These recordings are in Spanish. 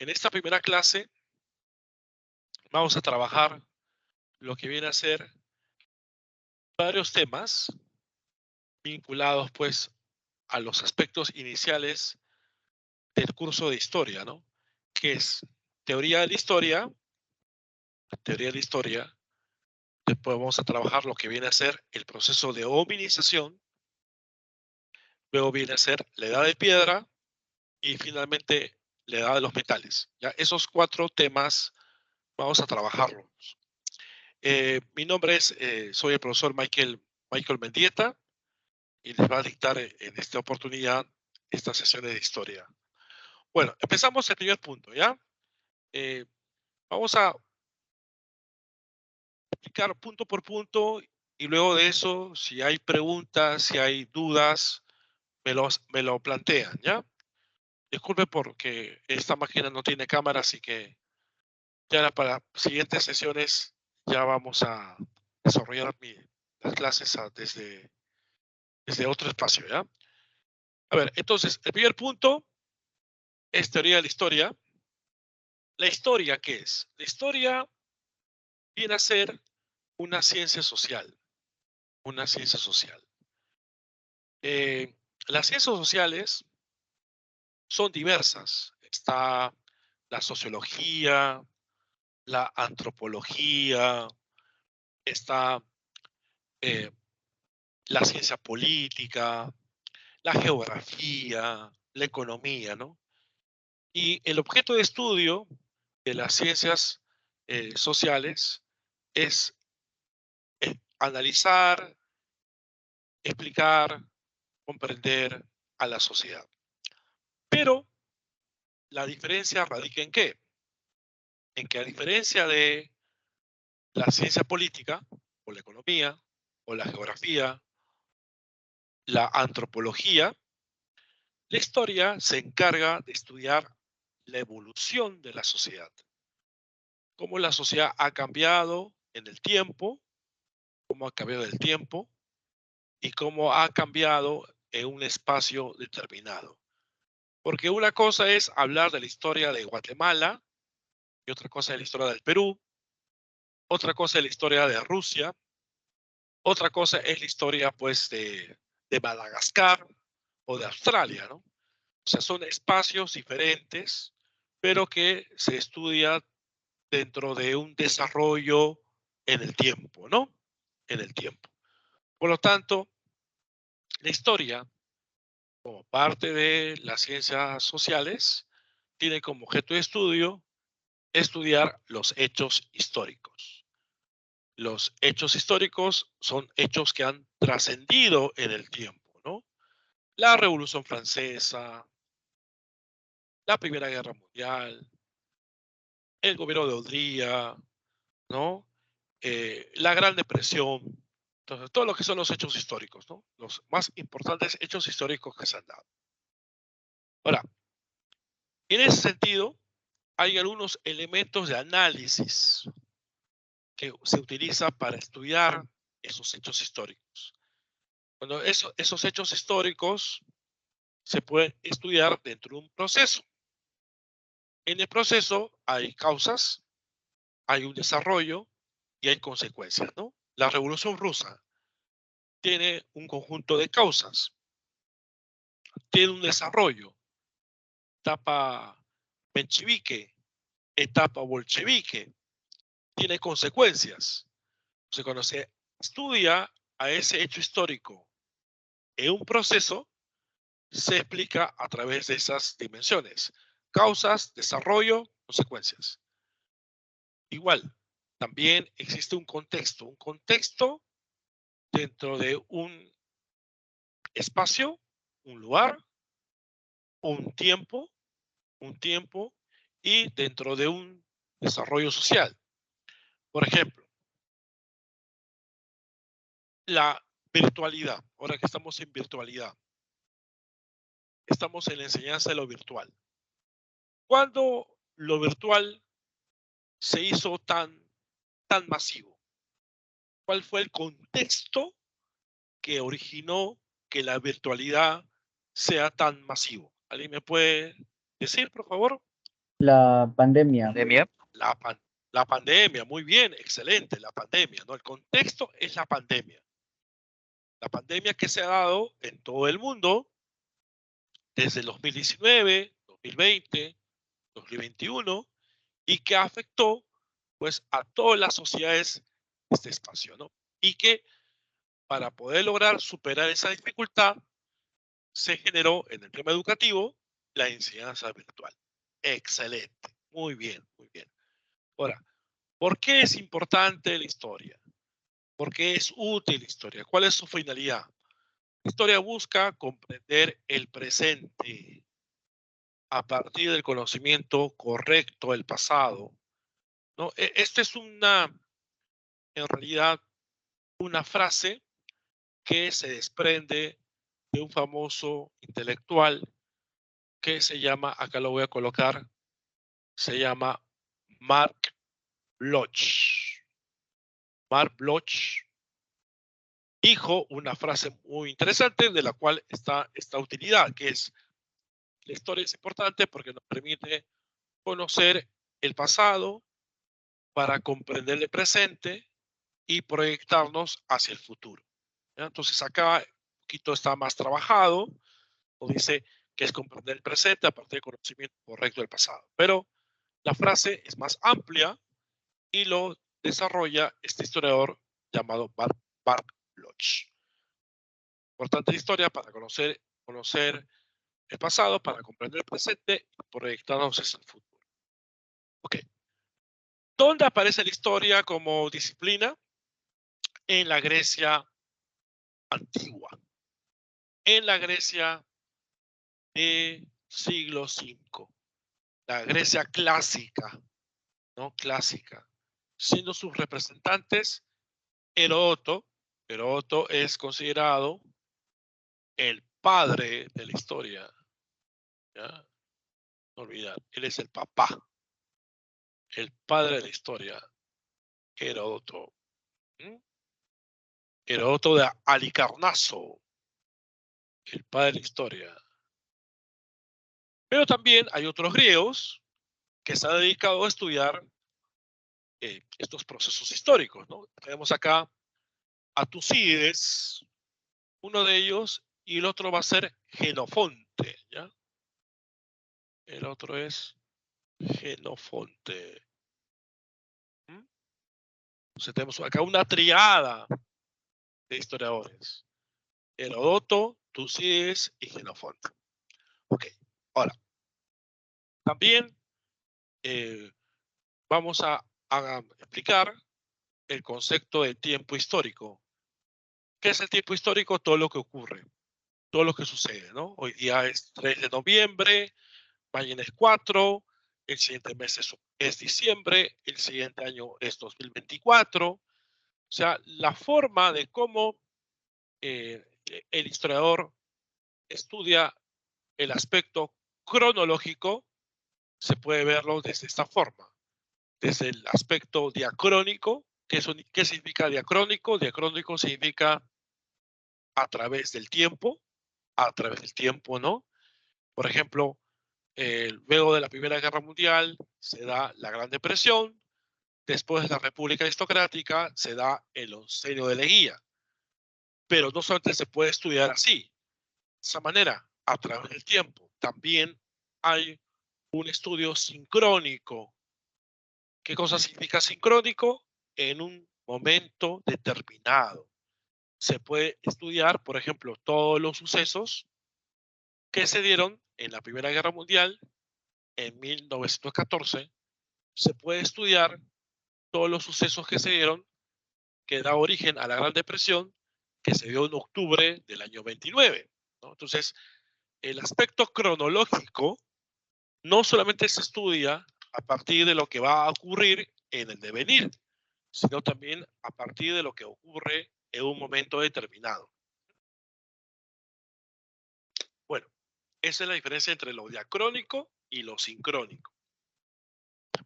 En esta primera clase vamos a trabajar lo que viene a ser varios temas vinculados pues a los aspectos iniciales del curso de historia, ¿no? Que es teoría de la historia, después vamos a trabajar lo que viene a ser el proceso de hominización, luego viene a ser la edad de piedra y finalmente la edad de los metales. Ya esos 4 temas vamos a trabajarlos. Mi nombre es, soy el profesor Michael Mendieta y les va a dictar en esta oportunidad estas sesiones de historia. Bueno, empezamos el primer punto, ¿ya? Eh, Vamos a explicar punto por punto y luego de eso, si hay preguntas, si hay dudas, me lo plantean, ¿ya? Disculpe porque esta máquina no tiene cámara, así que ya para siguientes sesiones ya vamos a desarrollar las clases desde otro espacio, ¿ya? A ver, entonces, el primer punto es teoría de la historia. ¿La historia qué es? La historia viene a ser una ciencia social, una ciencia social. Las ciencias sociales son diversas. Está la sociología, la antropología, está eh, la ciencia política, la geografía, la economía, ¿no? Y el objeto de estudio de las ciencias sociales es analizar, explicar, comprender a la sociedad. Pero la diferencia radica en qué? En que a diferencia de la ciencia política, o la economía, o la geografía, la antropología, la historia se encarga de estudiar la evolución de la sociedad, cómo la sociedad ha cambiado en el tiempo, cómo ha cambiado el tiempo y cómo ha cambiado en un espacio determinado. Porque una cosa es hablar de la historia de Guatemala y otra cosa es la historia del Perú, otra cosa es la historia de Rusia, otra cosa es la historia pues de Madagascar o de Australia, ¿no? O sea, son espacios diferentes, pero que se estudia dentro de un desarrollo en el tiempo, ¿no? En el tiempo. Por lo tanto, la historia, como parte de las ciencias sociales, tiene como objeto de estudio estudiar los hechos históricos. Los hechos históricos son hechos que han trascendido en el tiempo, ¿no? La Revolución Francesa, la Primera Guerra Mundial, el gobierno de Odría, ¿no? La Gran Depresión. Entonces, todo lo que son los hechos históricos, ¿no? Los más importantes hechos históricos que se han dado. Ahora, en ese sentido, hay algunos elementos de análisis que se utiliza para estudiar esos hechos históricos. Cuando esos hechos históricos se pueden estudiar dentro de un proceso. En el proceso hay causas, hay un desarrollo y hay consecuencias, ¿no? La Revolución Rusa tiene un conjunto de causas, tiene un desarrollo, etapa menchevique, etapa bolchevique, tiene consecuencias. Entonces, cuando se estudia a ese hecho histórico en un proceso, se explica a través de esas dimensiones. Causas, desarrollo, consecuencias. Igual, también existe un contexto dentro de un espacio, un lugar, un tiempo, un tiempo y dentro de un desarrollo social. Por ejemplo, la virtualidad. Ahora que estamos en virtualidad, estamos en la enseñanza de lo virtual. ¿Cuándo lo virtual se hizo tan masivo? ¿Cuál fue el contexto que originó que la virtualidad sea tan masivo? ¿Alguien me puede decir, por favor? La pandemia. Pandemia. La pandemia, muy bien, excelente, la pandemia, ¿no? El contexto es la pandemia. La pandemia que se ha dado en todo el mundo desde el 2019, 2020, 2021 y que afectó pues a todas las sociedades de este espacio, ¿no? Y que para poder lograr superar esa dificultad se generó en el tema educativo la enseñanza virtual. Excelente, muy bien, muy bien. Ahora, ¿por qué es importante la historia? ¿Por qué es útil la historia? ¿Cuál es su finalidad? La historia busca comprender el presente a partir del conocimiento correcto del pasado, ¿no? Esta es en realidad, una frase que se desprende de un famoso intelectual que se llama, acá lo voy a colocar, se llama Mark Bloch. Mark Bloch dijo una frase muy interesante de la cual está esta utilidad, que es: la historia es importante porque nos permite conocer el pasado para comprender el presente y proyectarnos hacia el futuro. ¿Ya? Entonces acá un poquito está más trabajado, o dice que es comprender el presente a partir del conocimiento correcto del pasado. Pero la frase es más amplia y lo desarrolla este historiador llamado Mark Bloch. Importante historia para conocer el pasado, para comprender el presente y proyectarnos hacia el futuro. Ok. ¿Dónde aparece la historia como disciplina? En la Grecia antigua. En la Grecia de siglo V. La Grecia clásica, ¿no? Clásica. Siendo sus representantes Heródoto. Heródoto es considerado el padre de la historia. ¿Ya? No olvidar, él es el papá, el padre de la historia, Heródoto. ¿Mm? Heródoto de Halicarnaso, el padre de la historia. Pero también hay otros griegos que se han dedicado a estudiar estos procesos históricos, ¿no? Tenemos acá a Tucídides, uno de ellos, y el otro va a ser Genofonte, ¿ya? El otro es Genofonte. ¿Mm? Entonces tenemos acá una triada de historiadores: Heródoto, Tucídides y Genofonte. Ok, ahora, también vamos a explicar el concepto de tiempo histórico. ¿Qué es el tiempo histórico? Todo lo que ocurre, todo lo que sucede, ¿no? Hoy día es 3 de noviembre, mañana es 4, el siguiente mes es diciembre, el siguiente año es 2024. O sea, la forma de cómo el historiador estudia el aspecto cronológico se puede verlo desde esta forma. Desde el aspecto diacrónico. ¿Qué significa diacrónico? Diacrónico significa a través del tiempo, ¿no? Por ejemplo, luego de la Primera Guerra Mundial se da la Gran Depresión, después de la República Aristocrática se da el Oncenio de Leguía. Pero no solamente se puede estudiar así, de esa manera, a través del tiempo. También hay un estudio sincrónico. ¿Qué cosa significa sincrónico? En un momento determinado. Se puede estudiar, por ejemplo, todos los sucesos que se dieron en la Primera Guerra Mundial en 1914. Se puede estudiar todos los sucesos que se dieron que da origen a la Gran Depresión que se dio en octubre del año 29. ¿No? Entonces, el aspecto cronológico no solamente se estudia a partir de lo que va a ocurrir en el devenir, sino también a partir de lo que ocurre en un momento determinado. Bueno, esa es la diferencia entre lo diacrónico y lo sincrónico.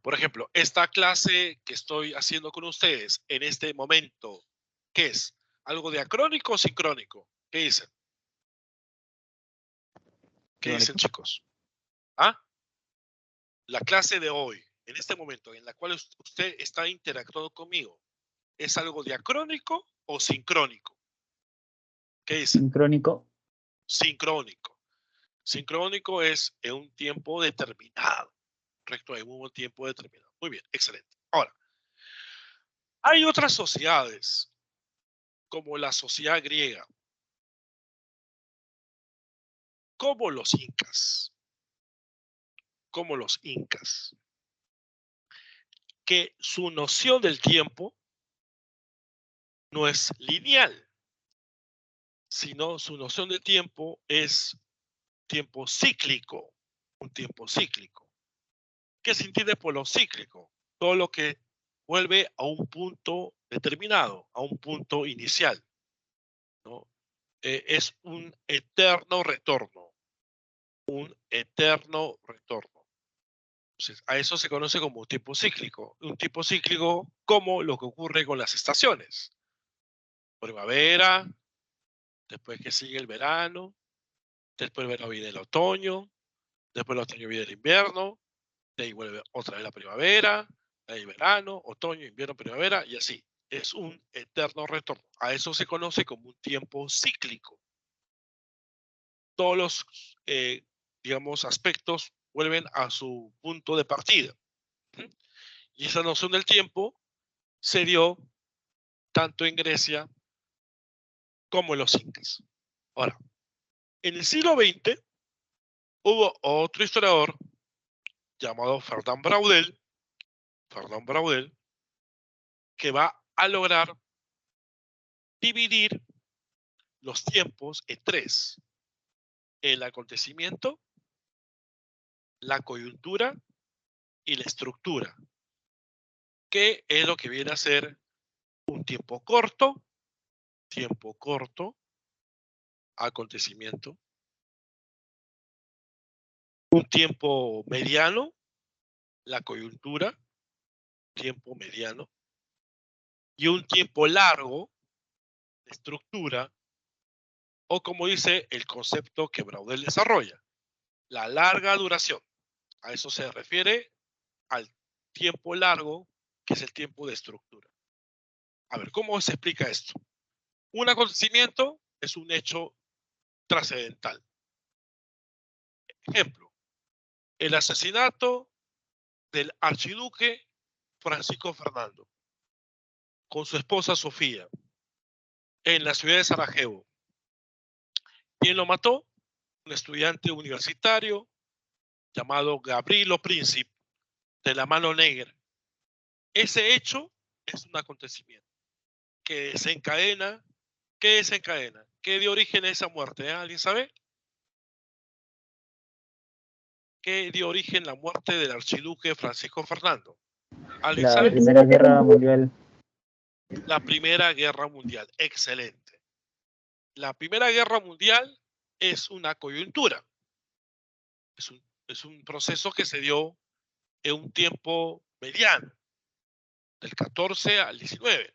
Por ejemplo, esta clase que estoy haciendo con ustedes en este momento, ¿qué es? ¿Algo diacrónico o sincrónico? ¿Qué dicen? ¿Qué dicen, chicos? ¿Ah? la clase de hoy, en este momento en la cual usted está interactuando conmigo, ¿es algo diacrónico o sincrónico? ¿Qué dice? Sincrónico. Sincrónico. Sincrónico es en un tiempo determinado, correcto, en un tiempo determinado. Muy bien, excelente. Ahora, hay otras sociedades, como la sociedad griega, como los incas, que su noción del tiempo no es lineal, sino su noción de tiempo es tiempo cíclico, un tiempo cíclico. ¿Qué se entiende por lo cíclico? Todo lo que vuelve a un punto determinado, a un punto inicial, ¿no? Es un eterno retorno, un eterno retorno. Entonces, a eso se conoce como un tiempo cíclico. Un tiempo cíclico como lo que ocurre con las estaciones. Primavera, después que sigue el verano, después del verano viene el otoño, después del otoño viene el invierno, de ahí vuelve otra vez la primavera, de ahí verano, otoño, invierno, primavera, y así. Es un eterno retorno. A eso se conoce como un tiempo cíclico. Todos los, digamos, aspectos vuelven a su punto de partida. Y esa noción del tiempo se dio tanto en Grecia como en los incas. Ahora, en el siglo XX hubo otro historiador llamado Fernand Braudel, que va a lograr dividir los tiempos en tres: el acontecimiento, la coyuntura y la estructura, que es lo que viene a ser un tiempo corto, acontecimiento, un tiempo mediano, la coyuntura, tiempo mediano, y un tiempo largo, estructura, o como dice el concepto que Braudel desarrolla, la larga duración. A eso se refiere al tiempo largo, que es el tiempo de estructura. A ver, ¿cómo se explica esto? Un acontecimiento es un hecho trascendental. Ejemplo, el asesinato del archiduque Francisco Fernando con su esposa Sofía en la ciudad de Sarajevo. ¿Quién lo mató? Un estudiante universitario llamado Gavrilo Princip, de la mano negra. Ese hecho es un acontecimiento que desencadena. ¿Qué desencadena? ¿Qué dio origen a esa muerte? ¿Alguien sabe? ¿Qué dio origen a la muerte del archiduque Francisco Fernando? ¿Alguien La sabe? Primera Guerra Mundial. La Primera Guerra Mundial. Excelente. La Primera Guerra Mundial es una coyuntura. Es un proceso que se dio en un tiempo mediano, del 14 al 19.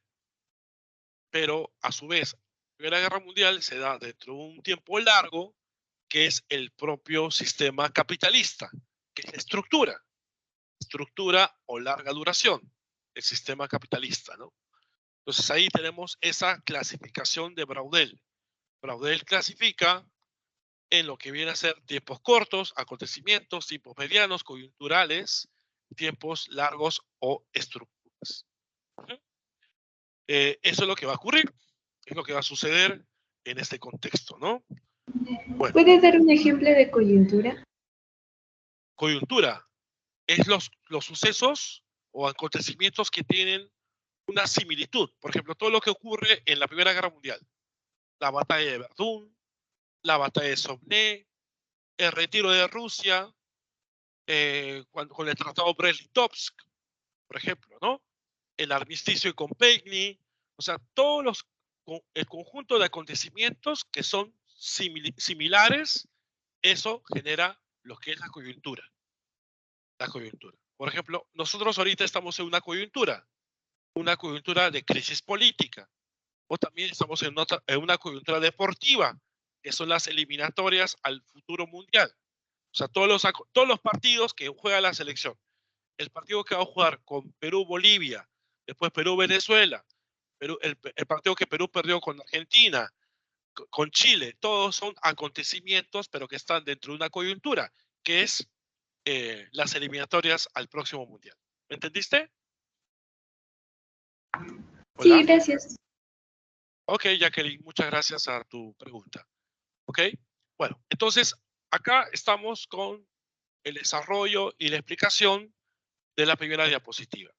Pero a su vez, la Primera Guerra Mundial se da dentro de un tiempo largo, que es el propio sistema capitalista, que es estructura o larga duración, el sistema capitalista, ¿no? Entonces ahí tenemos esa clasificación de Braudel. Braudel clasifica en lo que viene a ser tiempos cortos, acontecimientos, tiempos medianos, coyunturales, tiempos largos o estructuras. Eso es lo que va a ocurrir, es lo que va a suceder en este contexto, ¿no? Bueno, ¿Puedes dar un ejemplo de coyuntura? Coyuntura es los sucesos o acontecimientos que tienen una similitud. Por ejemplo, todo lo que ocurre en la Primera Guerra Mundial. La batalla de Verdún, la batalla de Somme, el retiro de Rusia, con el Tratado Brest-Litovsk, por ejemplo, ¿no? El armisticio de Compiègne, o sea, el conjunto de acontecimientos que son similares, eso genera lo que es la coyuntura. La coyuntura. Por ejemplo, nosotros ahorita estamos en una coyuntura de crisis política, o también estamos en una coyuntura deportiva, que son las eliminatorias al futuro mundial. O sea, todos los partidos que juega la selección. El partido que va a jugar con Perú-Bolivia, después Perú-Venezuela, el partido que Perú perdió con Argentina, con Chile, todos son acontecimientos, pero que están dentro de una coyuntura, que es las eliminatorias al próximo Mundial. ¿Me entendiste? Sí, Hola. gracias. Ok, Jacqueline, muchas gracias a tu pregunta. Ok, bueno, entonces acá estamos con el desarrollo y la explicación de la primera diapositiva.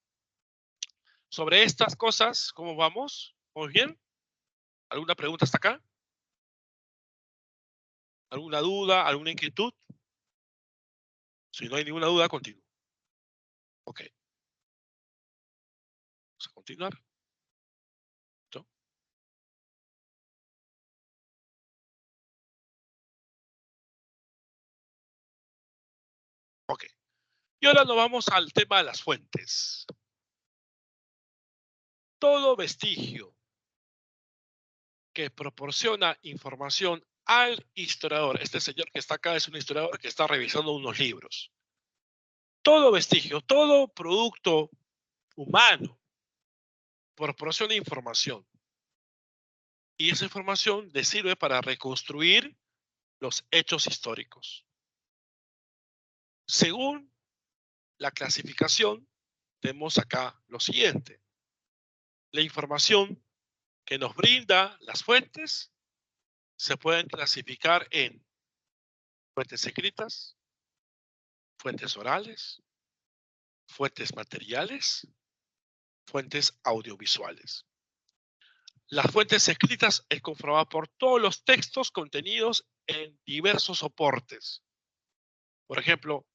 Sobre estas cosas, ¿cómo vamos? ¿Vamos bien? ¿Alguna pregunta hasta acá? ¿Alguna duda? ¿Alguna inquietud? Si no hay ninguna duda, continúo. Ok. Vamos a continuar. ¿Listo? Ok. Y ahora nos vamos al tema de las fuentes. Todo vestigio que proporciona información al historiador, este señor que está acá es un historiador que está revisando unos libros. Todo vestigio, todo producto humano proporciona información. Y esa información le sirve para reconstruir los hechos históricos. Según la clasificación, tenemos acá lo siguiente. La información que nos brinda las fuentes se pueden clasificar en fuentes escritas, fuentes orales, fuentes materiales, fuentes audiovisuales. Las fuentes escritas es comprobada por todos los textos contenidos en diversos soportes. Por ejemplo,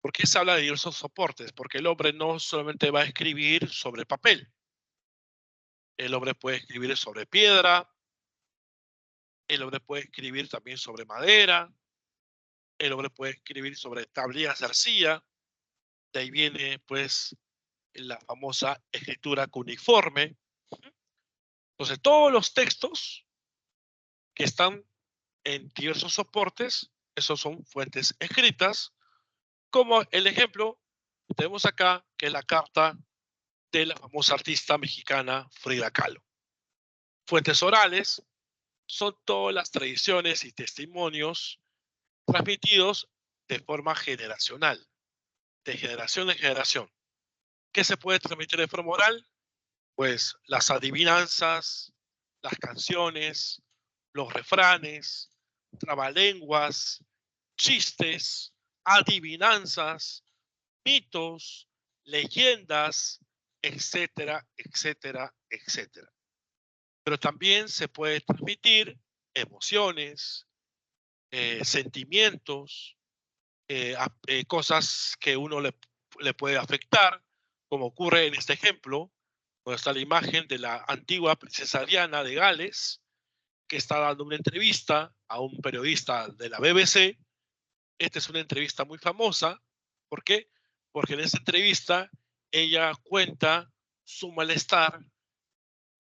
¿por qué se habla de diversos soportes? Porque el hombre no solamente va a escribir sobre papel. El hombre puede escribir sobre piedra, el hombre puede escribir también sobre madera, el hombre puede escribir sobre tablillas de arcilla. De ahí viene, pues, la famosa escritura cuneiforme. Entonces, todos los textos que están en diversos soportes, esos son fuentes escritas, como el ejemplo que tenemos acá, que es la carta de la famosa artista mexicana Frida Kahlo. Fuentes orales son todas las tradiciones y testimonios transmitidos de forma generacional, de generación en generación. ¿Qué se puede transmitir de forma oral? Pues las adivinanzas, las canciones, los refranes, trabalenguas, chistes, adivinanzas, mitos, leyendas, etcétera, etcétera, etcétera. Pero también se puede transmitir emociones, sentimientos, cosas que uno le puede afectar, como ocurre en este ejemplo, donde está la imagen de la antigua princesa Diana de Gales, que está dando una entrevista a un periodista de la BBC. Esta es una entrevista muy famosa. ¿Por qué? Porque en esa entrevista ella cuenta su malestar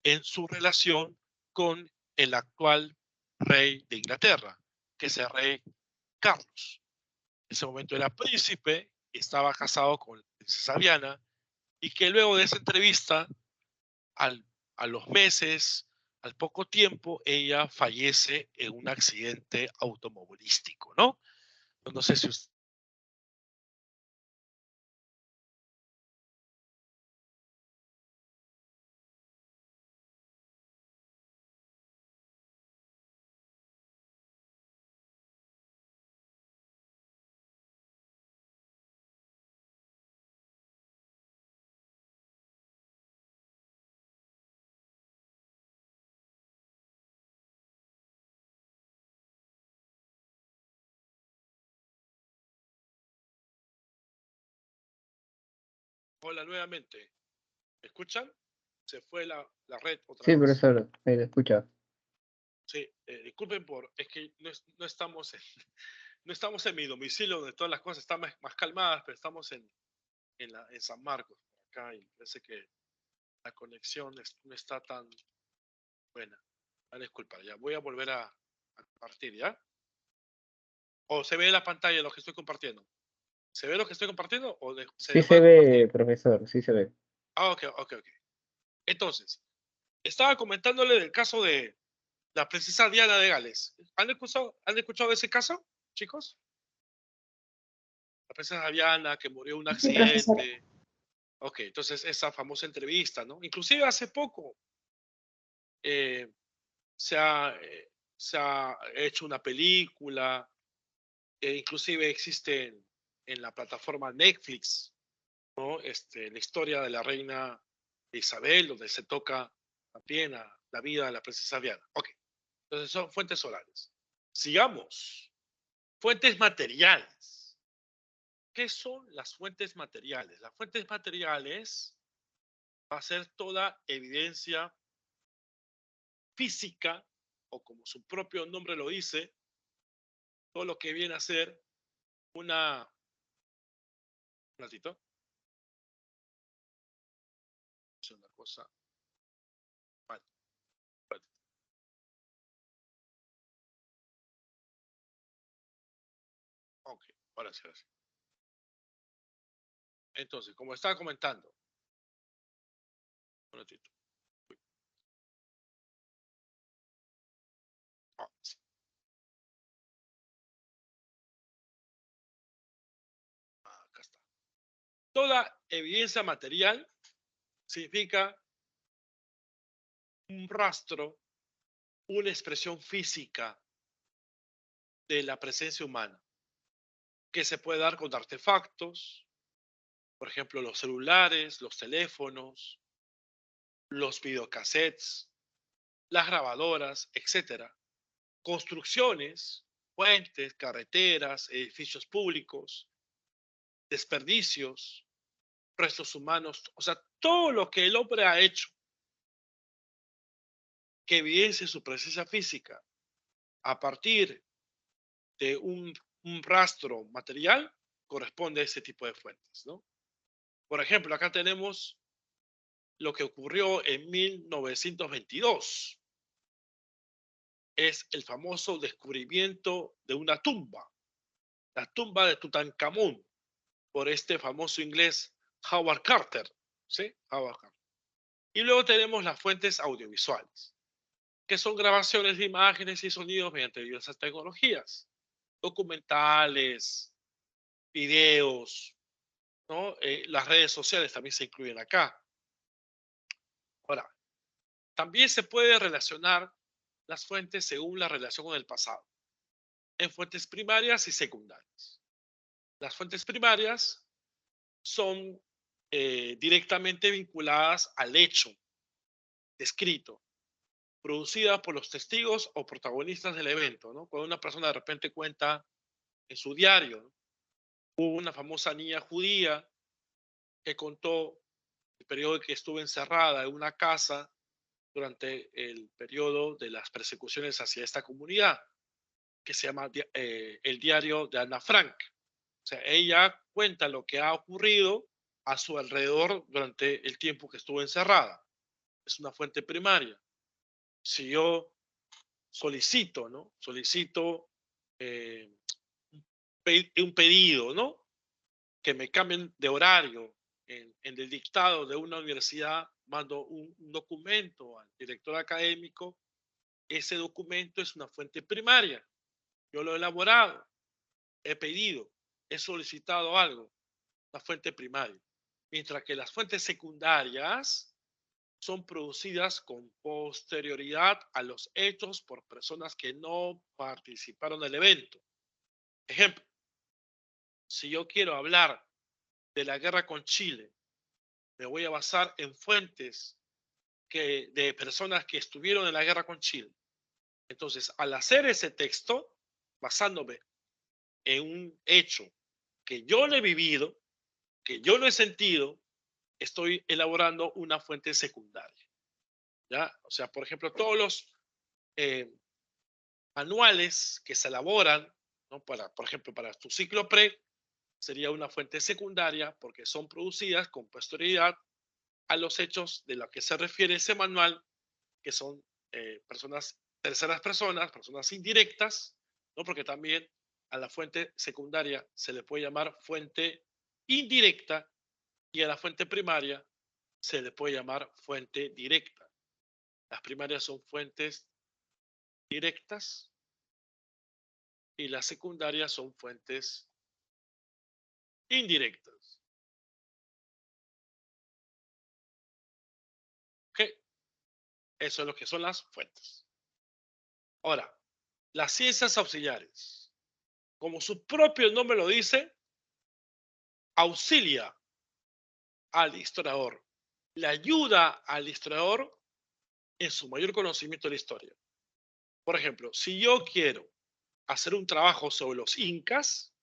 en su relación con el actual rey de Inglaterra, que es el rey Carlos. En ese momento era príncipe, estaba casado con la princesa Diana, y que luego de esa entrevista, a los meses, al poco tiempo, ella fallece en un accidente automovilístico, ¿no? No sé si usted... Hola nuevamente. ¿Me escuchan? Se fue la red otra Sí, vez. profesor, me escucha. Sí, disculpen por, es que no estamos no estamos en mi domicilio donde todas las cosas están más calmadas, pero estamos en San Marcos, por acá, y parece que la conexión no está tan buena. Disculpa, ya voy a volver a partir, ¿ya? ¿O se ve la pantalla lo que estoy compartiendo? ¿Se ve lo que estoy compartiendo o se Sí dejó de se compartir? ve, profesor, sí se ve. Ah, ok, ok, ok. Entonces, estaba comentándole del caso de la princesa Diana de Gales. Han escuchado de ese caso, chicos? La princesa Diana que murió en un Sí, profesor. accidente. Ok, entonces esa famosa entrevista, ¿no? Inclusive hace poco eh, se, ha, se ha hecho una película, inclusive existe en la plataforma Netflix, ¿no? La historia de la reina Isabel, donde se toca también la vida de la princesa Diana. Ok, entonces son fuentes orales. Sigamos. Fuentes materiales. ¿Qué son las fuentes materiales? Las fuentes materiales va a ser toda evidencia física, o como su propio nombre lo dice, todo lo que viene a ser una... Un ratito. Es una cosa... Vale, vale. Ok, ahora sí, ahora sí. Entonces, como estaba comentando, un ratito. Ah, sí. Acá está. Toda evidencia material significa un rastro, una expresión física de la presencia humana, que se puede dar con artefactos, por ejemplo, los celulares, los teléfonos, los videocassettes, las grabadoras, etcétera. Construcciones, puentes, carreteras, edificios públicos, desperdicios, restos humanos, o sea, todo lo que el hombre ha hecho que evidencie su presencia física a partir de un rastro material corresponde a ese tipo de fuentes, ¿no? Por ejemplo, acá tenemos lo que ocurrió en 1922. Es el famoso descubrimiento de una tumba, la tumba de Tutankamón, por este famoso inglés Howard Carter, ¿sí? Howard Carter. Y luego tenemos las fuentes audiovisuales, que son grabaciones de imágenes y sonidos mediante diversas tecnologías, documentales, videos, ¿no? Las redes sociales también se incluyen acá. Ahora, también se puede relacionar las fuentes según la relación con el pasado, en fuentes primarias y secundarias. Las fuentes primarias son directamente vinculadas al hecho descrito, producida por los testigos o protagonistas del evento, ¿no? Cuando una persona de repente cuenta en su diario, ¿no? Hubo una famosa niña judía que contó el periodo en que estuvo encerrada en una casa durante el periodo de las persecuciones hacia esta comunidad, que se llama el diario de Ana Frank. O sea, ella cuenta lo que ha ocurrido a su alrededor durante el tiempo que estuvo encerrada. Es una fuente primaria. Si yo solicito, ¿no? Solicito eh, un pedido, ¿no? Que me cambien de horario en el dictado de una universidad, mando un documento al director académico. Ese documento es una fuente primaria. Yo lo he elaborado, he pedido, he solicitado algo, una fuente primaria. Mientras que las fuentes secundarias son producidas con posterioridad a los hechos por personas que no participaron del evento. Ejemplo, si yo quiero hablar de la guerra con Chile, me voy a basar en fuentes de personas que estuvieron en la guerra con Chile. Entonces, al hacer ese texto, basándome en un hecho que yo no he vivido, que yo no he sentido, estoy elaborando una fuente secundaria. ¿Ya? O sea, por ejemplo, todos los eh, manuales que se elaboran, ¿no? Por ejemplo, para tu ciclo pre, sería una fuente secundaria porque son producidas con posterioridad a los hechos de los que se refiere ese manual, que son personas, terceras personas, personas indirectas, ¿no? Porque también a la fuente secundaria se le puede llamar fuente indirecta y a la fuente primaria se le puede llamar fuente directa. Las primarias son fuentes directas y las secundarias son fuentes indirectas. ¿Ok? Eso es lo que son las fuentes. Ahora, las ciencias auxiliares, como su propio nombre lo dice, auxilia al historiador, le ayuda al historiador en su mayor conocimiento de la historia. Por ejemplo, si yo quiero hacer un trabajo sobre los incas,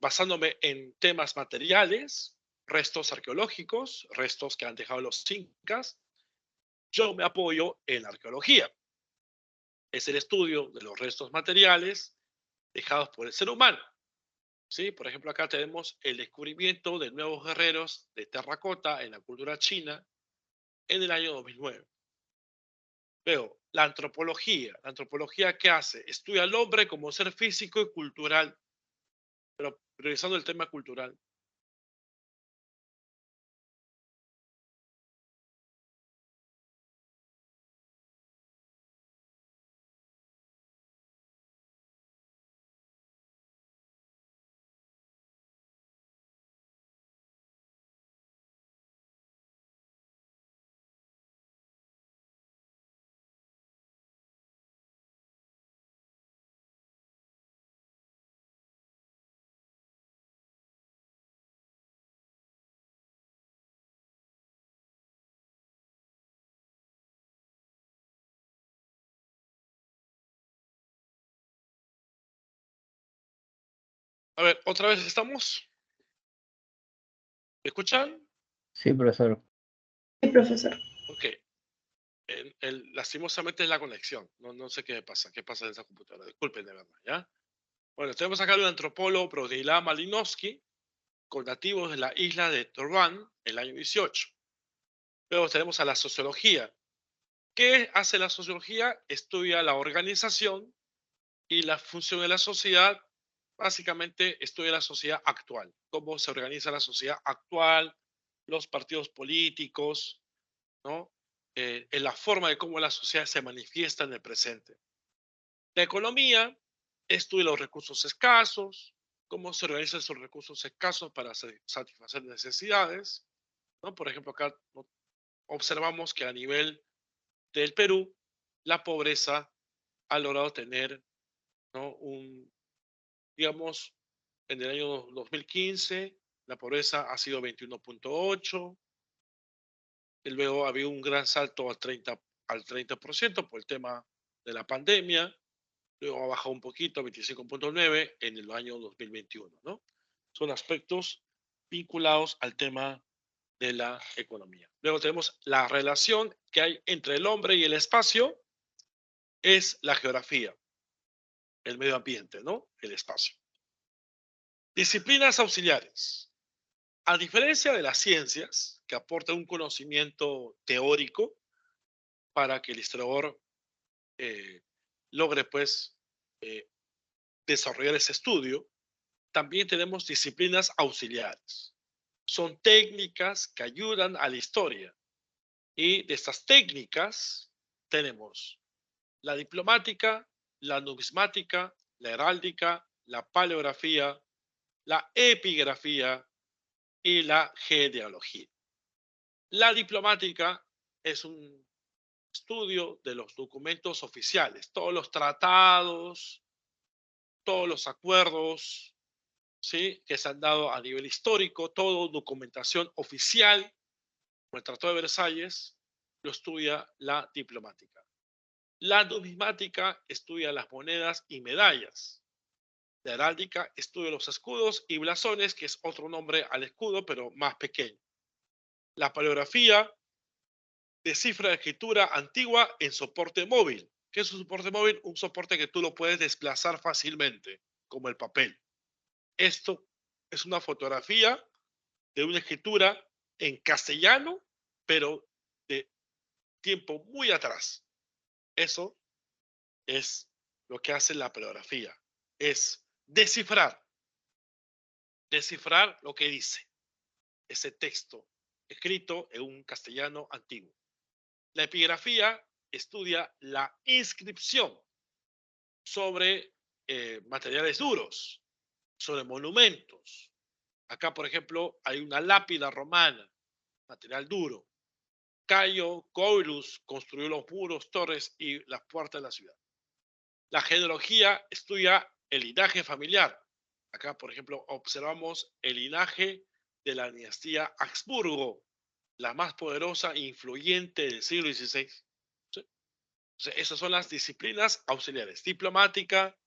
basándome en temas materiales, restos arqueológicos, restos que han dejado los incas, yo me apoyo en la arqueología. Es el estudio de los restos materiales dejados por el ser humano. ¿Sí? Por ejemplo, acá tenemos el descubrimiento de nuevos guerreros de terracota en la cultura china en el año 2009. Luego, la antropología. ¿La antropología qué hace? Estudia al hombre como ser físico y cultural, pero priorizando el tema cultural. A ver, otra vez estamos. ¿Me escuchan? Sí, profesor. Sí, profesor. Ok. Lastimosamente es la conexión. No sé qué pasa. ¿Qué pasa en esa computadora? Disculpen, de verdad, ¿ya? Bueno, tenemos acá un antropólogo, Brodila Malinowski, con nativos de la isla de Turban, en el año 18. Luego tenemos a la sociología. ¿Qué hace la sociología? Estudia la organización y la función de la sociedad. Básicamente estudia la sociedad actual, cómo se organiza la sociedad actual, los partidos políticos, ¿no? En la forma de cómo la sociedad se manifiesta en el presente. La economía estudia los recursos escasos, cómo se organizan esos recursos escasos para satisfacer necesidades, ¿no? Por ejemplo, acá observamos que a nivel del Perú, la pobreza ha logrado tener, ¿no? Digamos, en el año 2015, la pobreza ha sido 21.8, y luego ha habido un gran salto al 30% por el tema de la pandemia, luego ha bajado un poquito a 25.9 en el año 2021, ¿no? Son aspectos vinculados al tema de la economía. Luego tenemos la relación que hay entre el hombre y el espacio, es la geografía, el medio ambiente, ¿no? El espacio. Disciplinas auxiliares. A diferencia de las ciencias, que aportan un conocimiento teórico para que el historiador logre, pues, eh, desarrollar ese estudio, también tenemos disciplinas auxiliares. Son técnicas que ayudan a la historia. Y de estas técnicas tenemos la diplomática, la numismática, la heráldica, la paleografía, la epigrafía y la genealogía. La diplomática es un estudio de los documentos oficiales, todos los tratados, todos los acuerdos, ¿sí? Que se han dado a nivel histórico, toda documentación oficial, como el Tratado de Versalles, lo estudia la diplomática. La numismática estudia las monedas y medallas. La heráldica estudia los escudos y blasones, que es otro nombre al escudo, pero más pequeño. La paleografía descifra la escritura antigua en soporte móvil. ¿Qué es un soporte móvil? Un soporte que tú lo puedes desplazar fácilmente, como el papel. Esto es una fotografía de una escritura en castellano, pero de tiempo muy atrás. Eso es lo que hace la paleografía. es descifrar lo que dice ese texto escrito en un castellano antiguo. La epigrafía estudia la inscripción sobre materiales duros, sobre monumentos. Acá, por ejemplo, hay una lápida romana, material duro. Cayo Coelus construyó los muros, torres y las puertas de la ciudad. La genealogía estudia el linaje familiar. Acá, por ejemplo, observamos el linaje de la dinastía Habsburgo, la más poderosa e influyente del siglo XVI. ¿Sí? Entonces, esas son las disciplinas auxiliares: diplomática,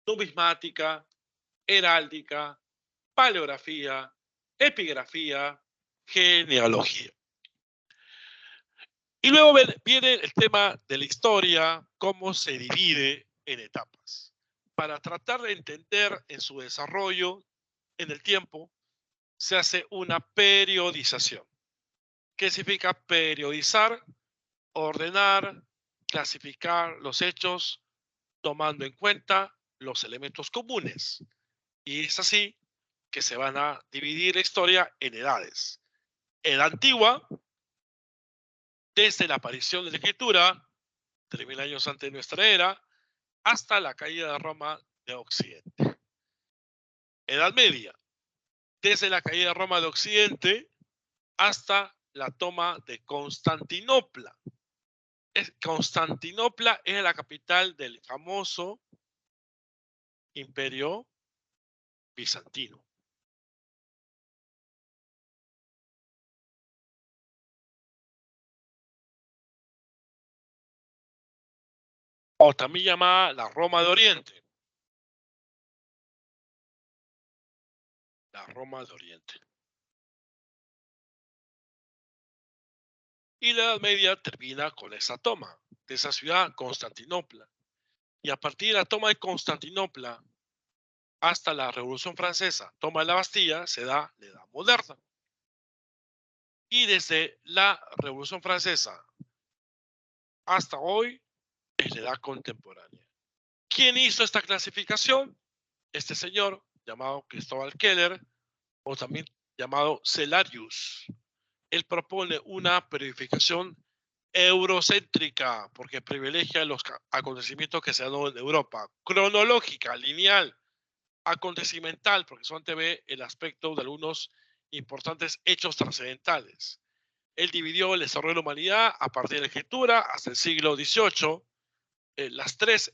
numismática, heráldica, paleografía, epigrafía, genealogía. Y luego viene el tema de la historia, cómo se divide en etapas. Para tratar de entender en su desarrollo en el tiempo, se hace una periodización. ¿Qué significa periodizar? Ordenar, clasificar los hechos, tomando en cuenta los elementos comunes. Y es así que se van a dividir la historia en edades. Edad antigua, desde la aparición de la escritura, 3.000 años antes de nuestra era, hasta la caída de Roma de Occidente. Edad media, desde la caída de Roma de Occidente hasta la toma de Constantinopla. Constantinopla es la capital del famoso imperio bizantino. O también llamada la Roma de Oriente. La Roma de Oriente. Y la Edad Media termina con esa toma de esa ciudad, Constantinopla. Y a partir de la toma de Constantinopla hasta la Revolución Francesa, toma de la Bastilla, se da la Edad Moderna. Y desde la Revolución Francesa hasta hoy es la Edad Contemporánea. ¿Quién hizo esta clasificación? Este señor llamado Cristóbal Keller, o también llamado Cellarius. Él propone una periodificación eurocéntrica porque privilegia los acontecimientos que se dan en Europa, cronológica, lineal, acontecimental, porque solamente ve el aspecto de algunos importantes hechos trascendentales. Él dividió el desarrollo de la humanidad a partir de la escritura hasta el siglo XVIII. Las tres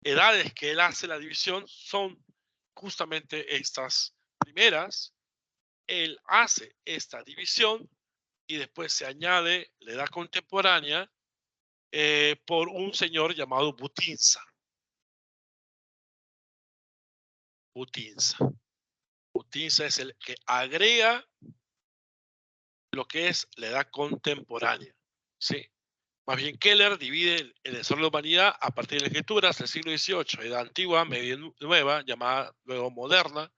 edades que él hace la división son justamente estas primeras. Él hace esta división y después se añade la edad contemporánea por un señor llamado Butinsa. Butinsa es el que agrega lo que es la edad contemporánea. ¿Sí? Más bien, Keller divide el desarrollo de la humanidad a partir de la escritura hasta el siglo XVIII, edad antigua, media nueva, llamada luego moderna,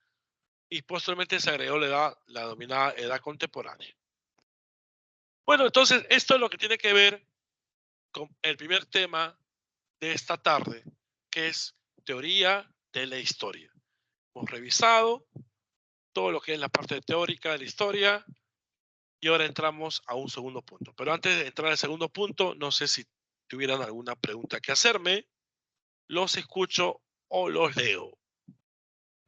y posteriormente se agregó la denominada edad contemporánea. Bueno, entonces esto es lo que tiene que ver con el primer tema de esta tarde, que es teoría de la historia. Hemos revisado todo lo que es la parte teórica de la historia y ahora entramos a un segundo punto. Pero antes de entrar al segundo punto, no sé si tuvieran alguna pregunta que hacerme, los escucho o los leo.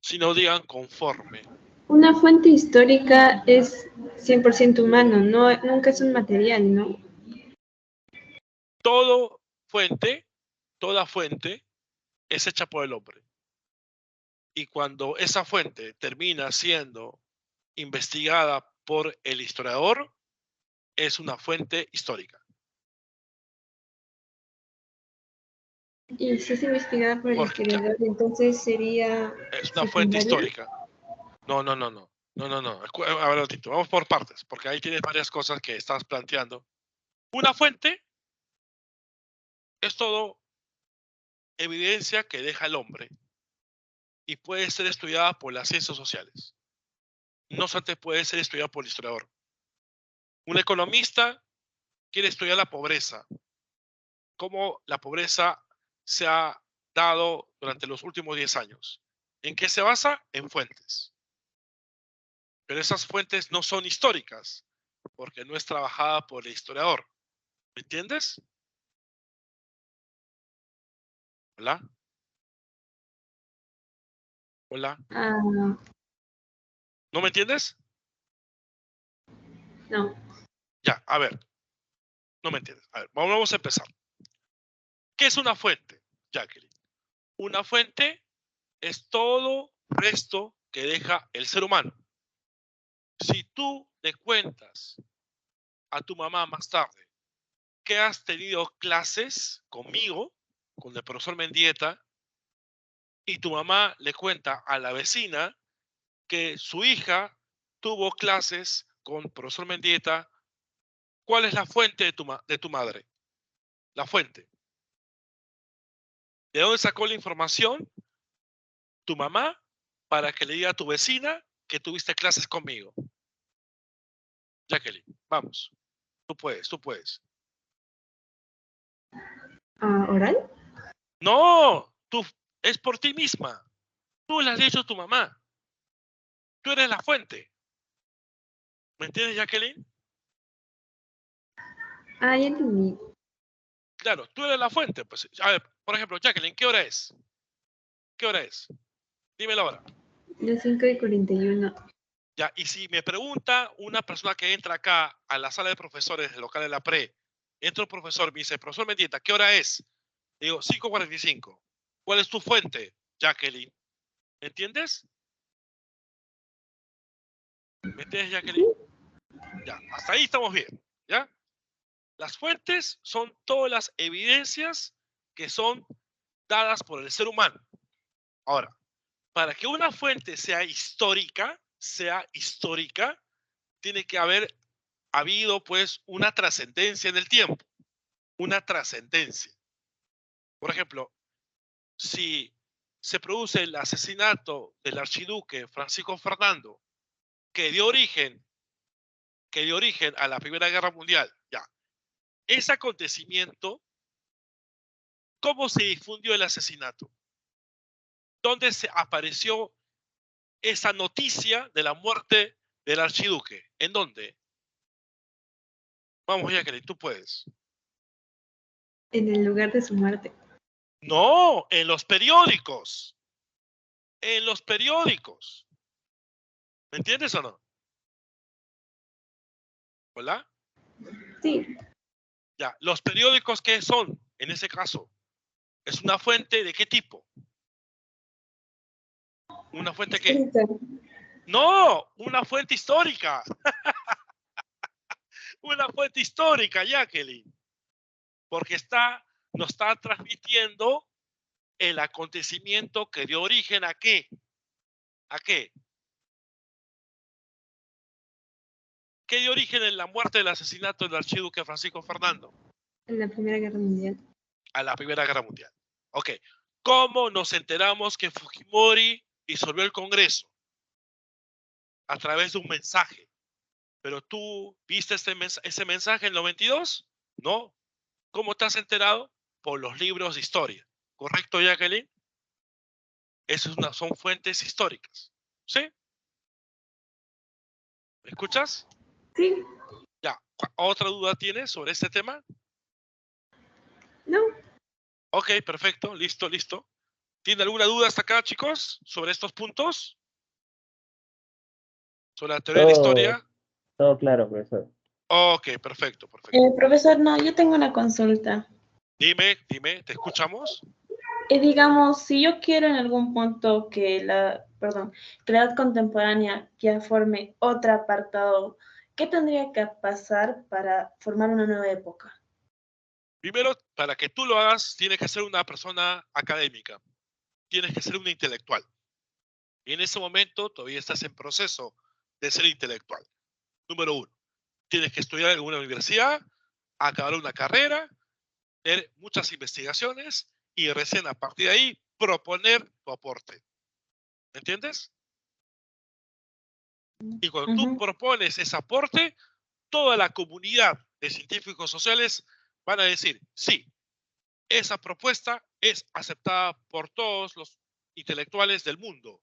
Si no, digan conforme. Una fuente histórica es 100% humano, no, nunca es un material, ¿no? Toda fuente es hecha por el hombre. Y cuando esa fuente termina siendo investigada por el historiador, es una fuente histórica. Y si es investigada por el historiador, entonces sería es una fuente histórica. No. A ver, Tito, vamos por partes, porque ahí tienes varias cosas que estás planteando. Una fuente es todo evidencia que deja el hombre y puede ser estudiada por las ciencias sociales. No obstante, puede ser estudiada por el historiador. Un economista quiere estudiar la pobreza, cómo la pobreza se ha dado durante los últimos 10 años. ¿En qué se basa? En fuentes. Pero esas fuentes no son históricas, porque no es trabajada por el historiador. ¿Me entiendes? ¿Hola? ¿Hola? Ah, ¿No me entiendes? no. Ya, a ver. No me entiendes. A ver, vamos a empezar. ¿Qué es una fuente, Jacqueline? Una fuente es todo resto que deja el ser humano. Si tú le cuentas a tu mamá más tarde que has tenido clases conmigo, con el profesor Mendieta, y tu mamá le cuenta a la vecina que su hija tuvo clases con el profesor Mendieta, ¿cuál es la fuente de tu madre? La fuente. ¿De dónde sacó la información tu mamá para que le diga a tu vecina que tuviste clases conmigo? Jacqueline, vamos. Tú puedes, tú puedes. ¿Oral? No, tú es por ti misma. Tú le has dicho a tu mamá. Tú eres la fuente. ¿Me entiendes, Jacqueline? Ah, ya entendí. Claro, tú eres la fuente. Pues, a ver, por ejemplo, Jacqueline, ¿qué hora es? ¿Qué hora es? Dime la hora. Las 5:41. Ya, y si me pregunta una persona que entra acá a la sala de profesores del local de la pre, entra un profesor, me dice, profesor Mendieta, ¿qué hora es? Digo, 5:45. ¿Cuál es tu fuente, Jacqueline? ¿Me entiendes? ¿Me entiendes, Jacqueline? Ya, hasta ahí estamos bien, ¿ya? Las fuentes son todas las evidencias que son dadas por el ser humano. Ahora, para que una fuente sea histórica, tiene que haber habido pues una trascendencia en el tiempo, una trascendencia. Por ejemplo, si se produce el asesinato del archiduque Francisco Fernando, que dio origen a la Primera Guerra Mundial, ya. Ese acontecimiento, ¿cómo se difundió el asesinato? ¿Dónde se apareció esa noticia de la muerte del archiduque? ¿En dónde? Vamos, Jacqueline, tú puedes. En el lugar de su muerte. No, en los periódicos. En los periódicos. ¿Me entiendes o no? ¿Hola? Sí. Ya, los periódicos, ¿qué son? En ese caso, ¿es una fuente de qué tipo? ¿Una fuente qué? Escrita. No, una fuente histórica. Una fuente histórica, Jacqueline. Porque nos está transmitiendo el acontecimiento que dio origen a qué. ¿A qué? ¿Qué dio origen en la muerte del asesinato del archiduque Francisco Fernando? En la Primera Guerra Mundial. A la Primera Guerra Mundial. Ok. ¿Cómo nos enteramos que Fujimori disolvió el Congreso? A través de un mensaje. ¿Pero tú viste ese mensaje en el 92? No. ¿Cómo te has enterado? Por los libros de historia. ¿Correcto, Jacqueline? Son fuentes históricas. ¿Sí? ¿Me escuchas? Sí. Ya. ¿Otra duda tienes sobre este tema? No. Ok, perfecto. Listo, listo. ¿Tiene alguna duda hasta acá, chicos, sobre estos puntos? ¿Sobre la teoría de la historia? Todo claro, profesor. Ok, perfecto, perfecto. Profesor, no, yo tengo una consulta. Dime, ¿te escuchamos? Digamos, si yo quiero en algún punto que que la edad contemporánea ya forme otro apartado, ¿qué tendría que pasar para formar una nueva época? Primero, para que tú lo hagas, tienes que ser una persona académica. Tienes que ser un intelectual. Y en ese momento todavía estás en proceso de ser intelectual. Número 1, tienes que estudiar en una universidad, acabar una carrera, tener muchas investigaciones y recién a partir de ahí proponer tu aporte. ¿Me entiendes? Y cuando tú propones ese aporte, toda la comunidad de científicos sociales van a decir, sí, esa propuesta es aceptada por todos los intelectuales del mundo.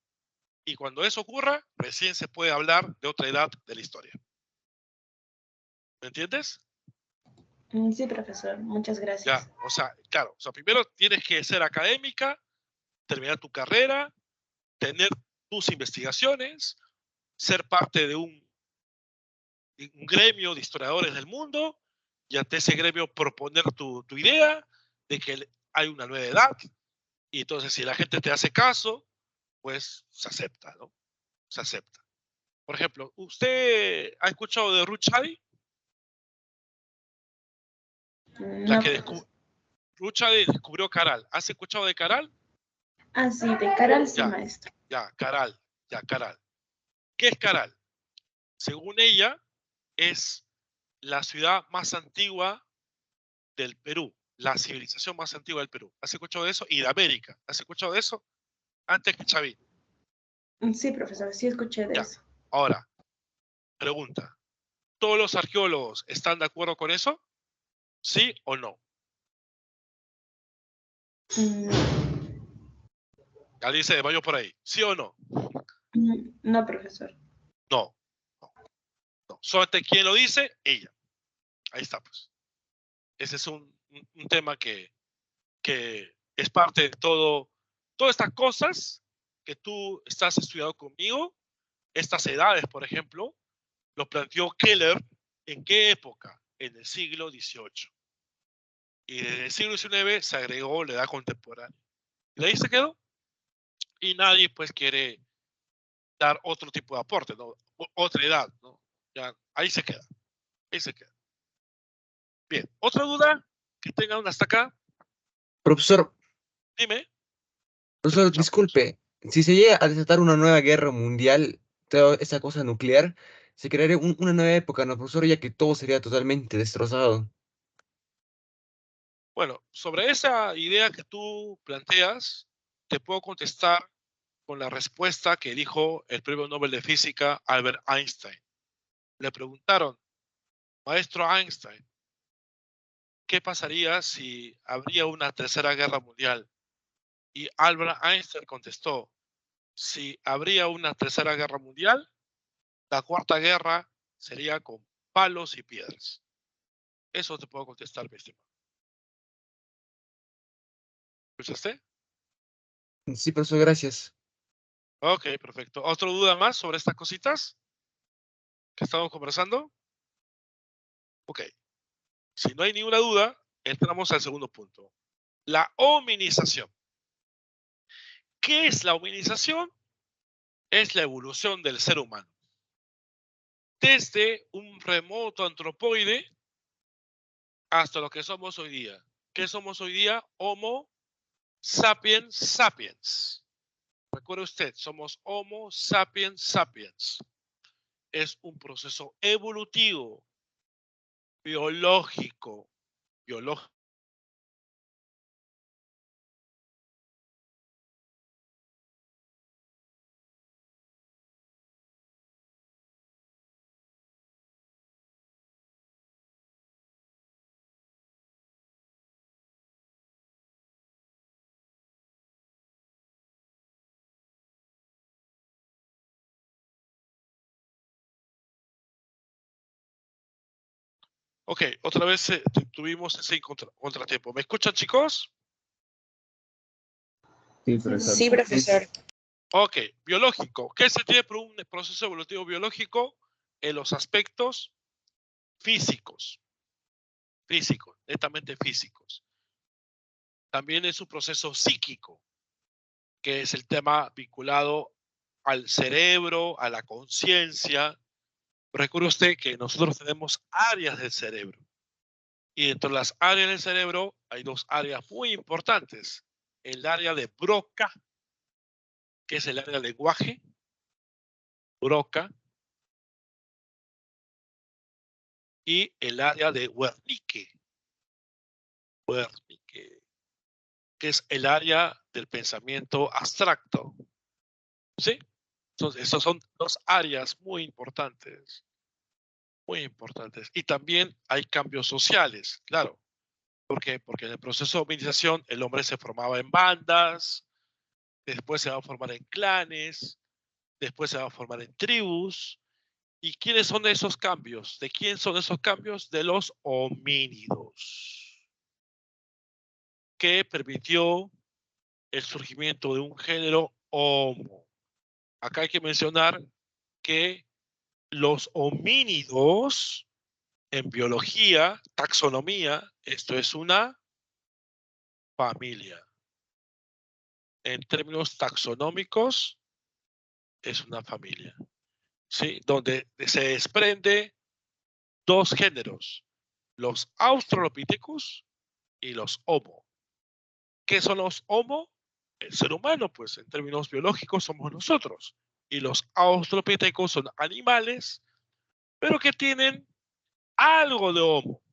Y cuando eso ocurra, recién se puede hablar de otra edad de la historia. ¿Me entiendes? Sí, profesor, muchas gracias. Ya, o sea, claro, o sea, primero tienes que ser académica, terminar tu carrera, tener tus investigaciones, ser parte de un gremio de historiadores del mundo y ante ese gremio proponer tu idea de que hay una nueva edad y entonces si la gente te hace caso, pues se acepta, ¿no? Se acepta. Por ejemplo, ¿usted ha escuchado de Ruth Shady? La No, que profesor. Ruth Shady descubrió Caral. ¿Has escuchado de Caral? Ah, sí, de Caral, sí, Ya, maestro. Caral, Caral. ¿Qué es Caral? Según ella, es la ciudad más antigua del Perú, la civilización más antigua del Perú. ¿Has escuchado de eso? Y de América. ¿Has escuchado de eso? Antes que Chavín. Sí, profesor, sí escuché de Ya. eso. Ahora, pregunta. ¿Todos los arqueólogos están de acuerdo con eso? ¿Sí o no? Alguien se desmayó por ahí. ¿Sí o no? No, profesor. No. No. Solamente quien lo dice, ella. Ahí está, pues. Ese es un tema que es parte de todas estas cosas que tú estás estudiando conmigo, estas edades, por ejemplo, lo planteó Keller. ¿En qué época? En el siglo XVIII. Y desde el siglo XIX se agregó la edad contemporánea. Y de ahí se quedó. Y nadie pues quiere dar otro tipo de aporte, ¿no? Otra edad, ¿no? Ya, ahí se queda. Ahí se queda. Bien, ¿otra duda que tengan hasta acá? Profesor, Dime. profesor, Escuchamos. disculpe, si se llega a desatar una nueva guerra mundial, toda esa cosa nuclear, se crearía una nueva época, ¿no, profesor? Ya que todo sería totalmente destrozado. Bueno, sobre esa idea que tú planteas, te puedo contestar con la respuesta que dijo el premio Nobel de Física Albert Einstein. Le preguntaron, maestro Einstein, ¿qué pasaría si habría una tercera guerra mundial? Y Albert Einstein contestó, si habría una tercera guerra mundial, la cuarta guerra sería con palos y piedras. Eso te puedo contestar, mi estimado. ¿Escuchaste? Sí, profesor, gracias. Ok, perfecto. ¿Otra duda más sobre estas cositas que estamos conversando? Ok. Si no hay ninguna duda, entramos al segundo punto. La hominización. ¿Qué es la hominización? Es la evolución del ser humano. Desde un remoto antropoide hasta lo que somos hoy día. ¿Qué somos hoy día? Homo sapiens sapiens. Recuerde usted, somos Homo sapiens sapiens. Es un proceso evolutivo, biológico. Ok, otra vez tuvimos ese contratiempo. ¿Me escuchan, chicos? Sí, profesor. Sí, profesor. Ok, biológico. ¿Qué se tiene por un proceso evolutivo biológico? En los aspectos físicos. Físicos, netamente físicos. También es un proceso psíquico, que es el tema vinculado al cerebro, a la conciencia. Recuerde usted que nosotros tenemos áreas del cerebro. Y dentro de las áreas del cerebro hay dos áreas muy importantes. El área de Broca, que es el área del lenguaje, Broca, y el área de Wernicke, que es el área del pensamiento abstracto. ¿Sí? Entonces, esas son dos áreas muy importantes. Muy importantes. Y también hay cambios sociales, claro. ¿Por qué? Porque en el proceso de hominización el hombre se formaba en bandas, después se va a formar en clanes, después se va a formar en tribus. ¿Y quiénes son esos cambios? ¿De quién son esos cambios? De los homínidos, que permitió el surgimiento de un género Homo. Acá hay que mencionar que los homínidos en biología, taxonomía, esto es una familia. En términos taxonómicos, es una familia, ¿sí? Donde se desprende dos géneros, los Australopithecus y los Homo. ¿Qué son los Homo? El ser humano, pues en términos biológicos somos nosotros. Y los Australopithecus son animales, pero que tienen algo de Homo.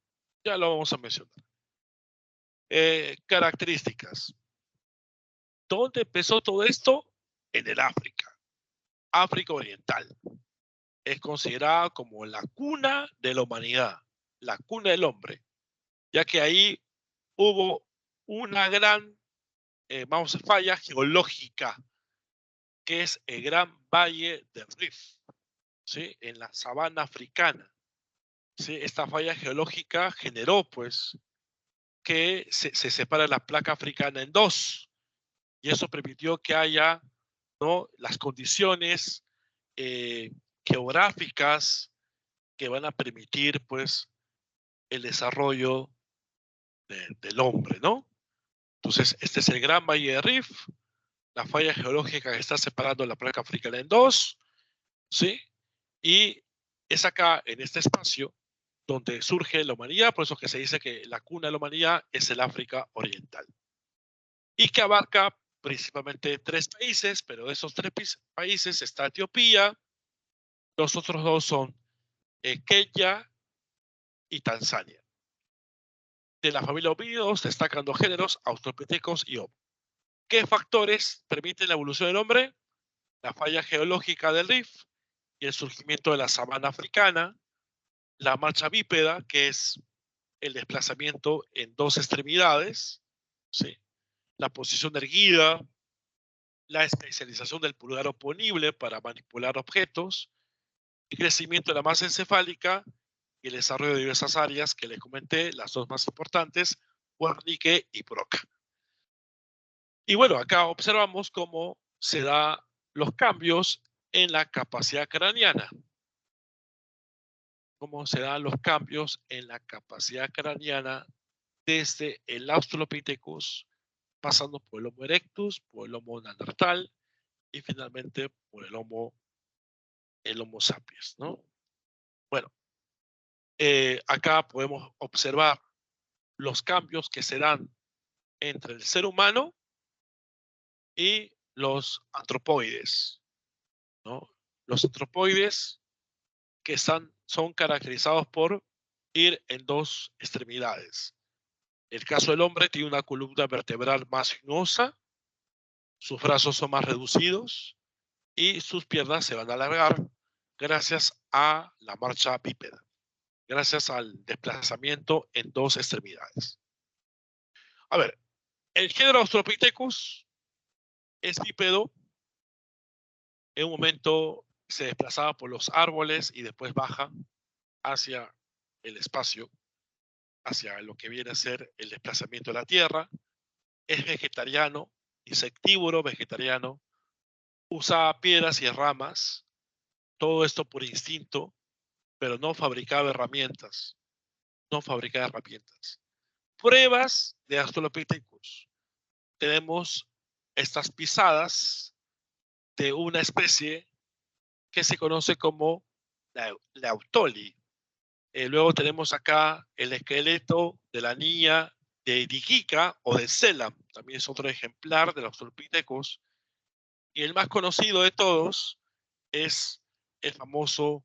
Ya lo vamos a mencionar. Características. ¿Dónde empezó todo esto? En el África. África Oriental. Es considerada como la cuna de la humanidad, la cuna del hombre, ya que ahí hubo una gran falla geológica, que es el Gran Valle del Rift, ¿sí? En la sabana africana. ¿Sí? Esta falla geológica generó, pues, que se separa la placa africana en dos, y eso permitió que haya, ¿no?, las condiciones geográficas que van a permitir, pues, el desarrollo del hombre, ¿no? Entonces, este es el Gran Valle de Rift, la falla geológica que está separando la placa africana en dos, ¿sí? Y es acá, en este espacio, donde surge la humanidad, por eso que se dice que la cuna de la humanidad es el África Oriental. Y que abarca principalmente 3 países, pero de esos 3 países está Etiopía, los otros 2 son Kenia y Tanzania. De la familia homínidos destacan 2 géneros, Australopithecus y Homo. ¿Qué factores permiten la evolución del hombre? La falla geológica del Rift y el surgimiento de la sabana africana, la marcha bípeda, que es el desplazamiento en 2 extremidades, ¿sí?, la posición erguida, la especialización del pulgar oponible para manipular objetos, el crecimiento de la masa encefálica y el desarrollo de diversas áreas que les comenté, las 2 más importantes, Wernicke y Broca. Y bueno, acá observamos cómo se dan los cambios en la capacidad craneana. Cómo se dan los cambios en la capacidad craneana desde el Australopithecus, pasando por el Homo erectus, por el Homo neandertal y finalmente por el Homo sapiens, ¿no? Bueno, acá podemos observar los cambios que se dan entre el ser humano y los antropoides, ¿no? Los antropoides que son caracterizados por ir en 2 extremidades. El caso del hombre tiene una columna vertebral más sinuosa, sus brazos son más reducidos y sus piernas se van a alargar gracias a la marcha bípeda, gracias al desplazamiento en 2 extremidades. A ver, el género Australopithecus es bípedo. En un momento se desplazaba por los árboles y después baja hacia el espacio, hacia lo que viene a ser el desplazamiento de la tierra. Es vegetariano, insectívoro, vegetariano, usaba piedras y ramas, todo esto por instinto, pero no fabricaba herramientas. Pruebas de Australopithecus. Tenemos estas pisadas de una especie que se conoce como Lautoli. Luego tenemos acá el esqueleto de la niña de Digica o de Selam, también es otro ejemplar de los Australopithecus. Y el más conocido de todos es el famoso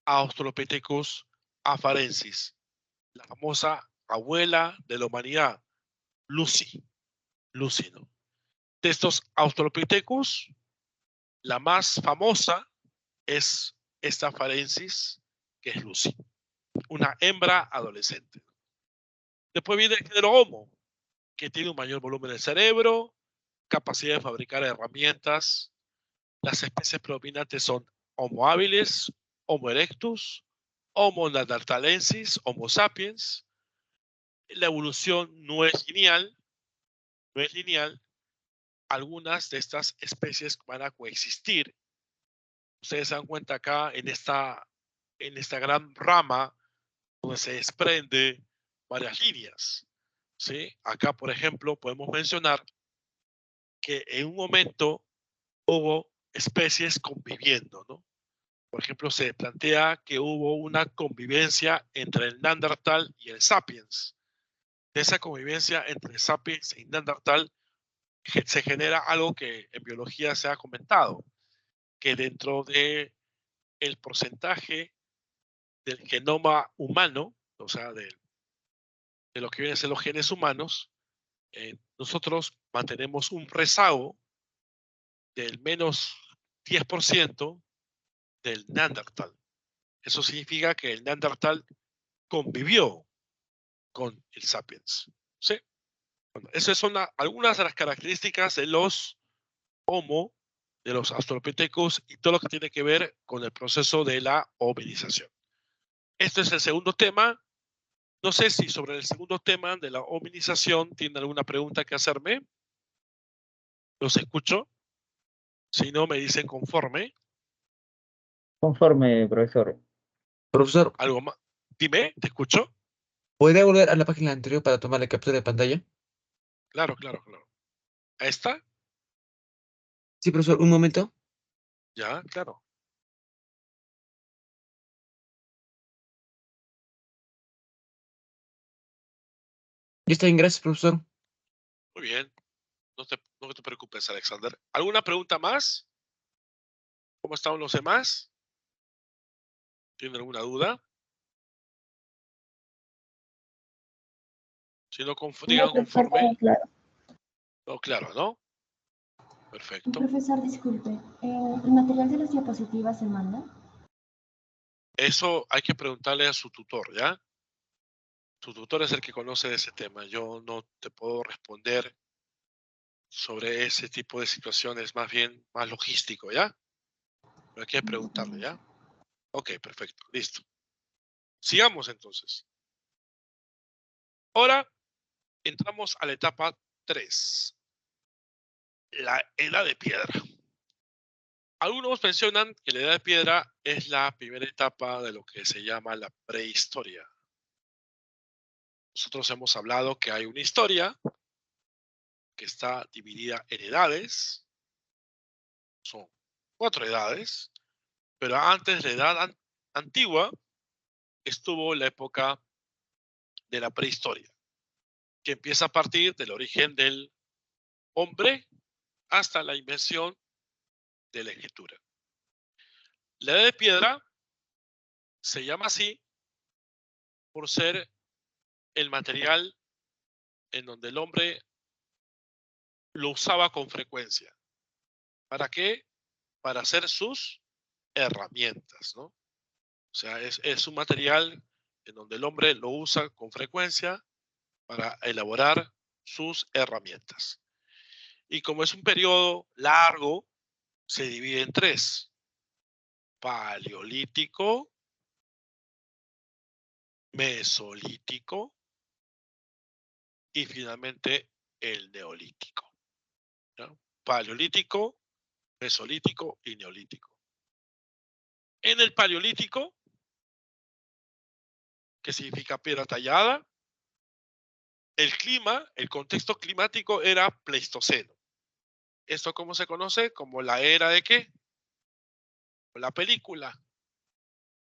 Australopithecus afarensis, la famosa abuela de la humanidad, Lucy, ¿no? De estos Australopithecus, la más famosa es esta afarensis, que es Lucy, una hembra adolescente. Después viene el género Homo, que tiene un mayor volumen del cerebro, capacidad de fabricar herramientas. Las especies predominantes son Homo habilis, Homo erectus, Homo neanderthalensis, Homo sapiens. La evolución no es lineal, no es lineal. Algunas de estas especies van a coexistir. Ustedes se dan cuenta acá en esta gran rama donde se desprende varias líneas. ¿Sí? Acá, por ejemplo, podemos mencionar que en un momento hubo especies conviviendo, ¿no? Por ejemplo, se plantea que hubo una convivencia entre el Neandertal y el Sapiens. De esa convivencia entre el Sapiens y Neandertal se genera algo que en biología se ha comentado, que dentro de el porcentaje del genoma humano, o sea, de lo que vienen a ser los genes humanos, nosotros mantenemos un rezago del menos 10% del Neandertal. Eso significa que el Neandertal convivió con el Sapiens. ¿Sí? Bueno, esas son algunas de las características de los Homo, de los Australopithecus y todo lo que tiene que ver con el proceso de la hominización. Este es el segundo tema. No sé si sobre el segundo tema de la hominización tienen alguna pregunta que hacerme. Los escucho. Si no, me dicen conforme. Conforme, profesor. Profesor, ¿Algo más? Dime, te escucho. ¿podría volver a la página anterior para tomar la captura de pantalla? Claro, claro, claro. ¿A esta? Sí, profesor, un momento. Ya, claro. Ya está bien, gracias, profesor. Muy bien. No te preocupes, Alexander. ¿Alguna pregunta más? ¿Cómo están los demás? ¿Tienen alguna duda? Si no, digan conforme. Claro. No, claro, ¿no? Perfecto. Profesor, disculpe, ¿el material de las diapositivas se manda? Eso hay que preguntarle a su tutor, ¿ya? Su tutor es el que conoce de ese tema. Yo no te puedo responder sobre ese tipo de situaciones, más bien más logístico, ¿ya? Pero hay que preguntarle, ¿ya? Ok, perfecto, listo. Sigamos entonces. Ahora entramos a la etapa 3, la edad de piedra. Algunos mencionan que la edad de piedra es la primera etapa de lo que se llama la prehistoria. Nosotros hemos hablado que hay una historia que está dividida en edades. Son 4 edades, pero antes de la edad antigua estuvo la época de la prehistoria, que empieza a partir del origen del hombre hasta la invención de la escritura. La edad de piedra se llama así por ser el material en donde el hombre lo usaba con frecuencia. ¿Para qué? Para hacer sus herramientas, ¿no? O sea, es un material en donde el hombre lo usa con frecuencia para elaborar sus herramientas. Y como es un periodo largo, se divide en 3. Paleolítico, mesolítico y finalmente el neolítico. ¿No? Paleolítico, mesolítico y neolítico. En el paleolítico, que significa piedra tallada, el clima, el contexto climático era pleistoceno. ¿Esto cómo se conoce? Como la era de ¿qué? La película.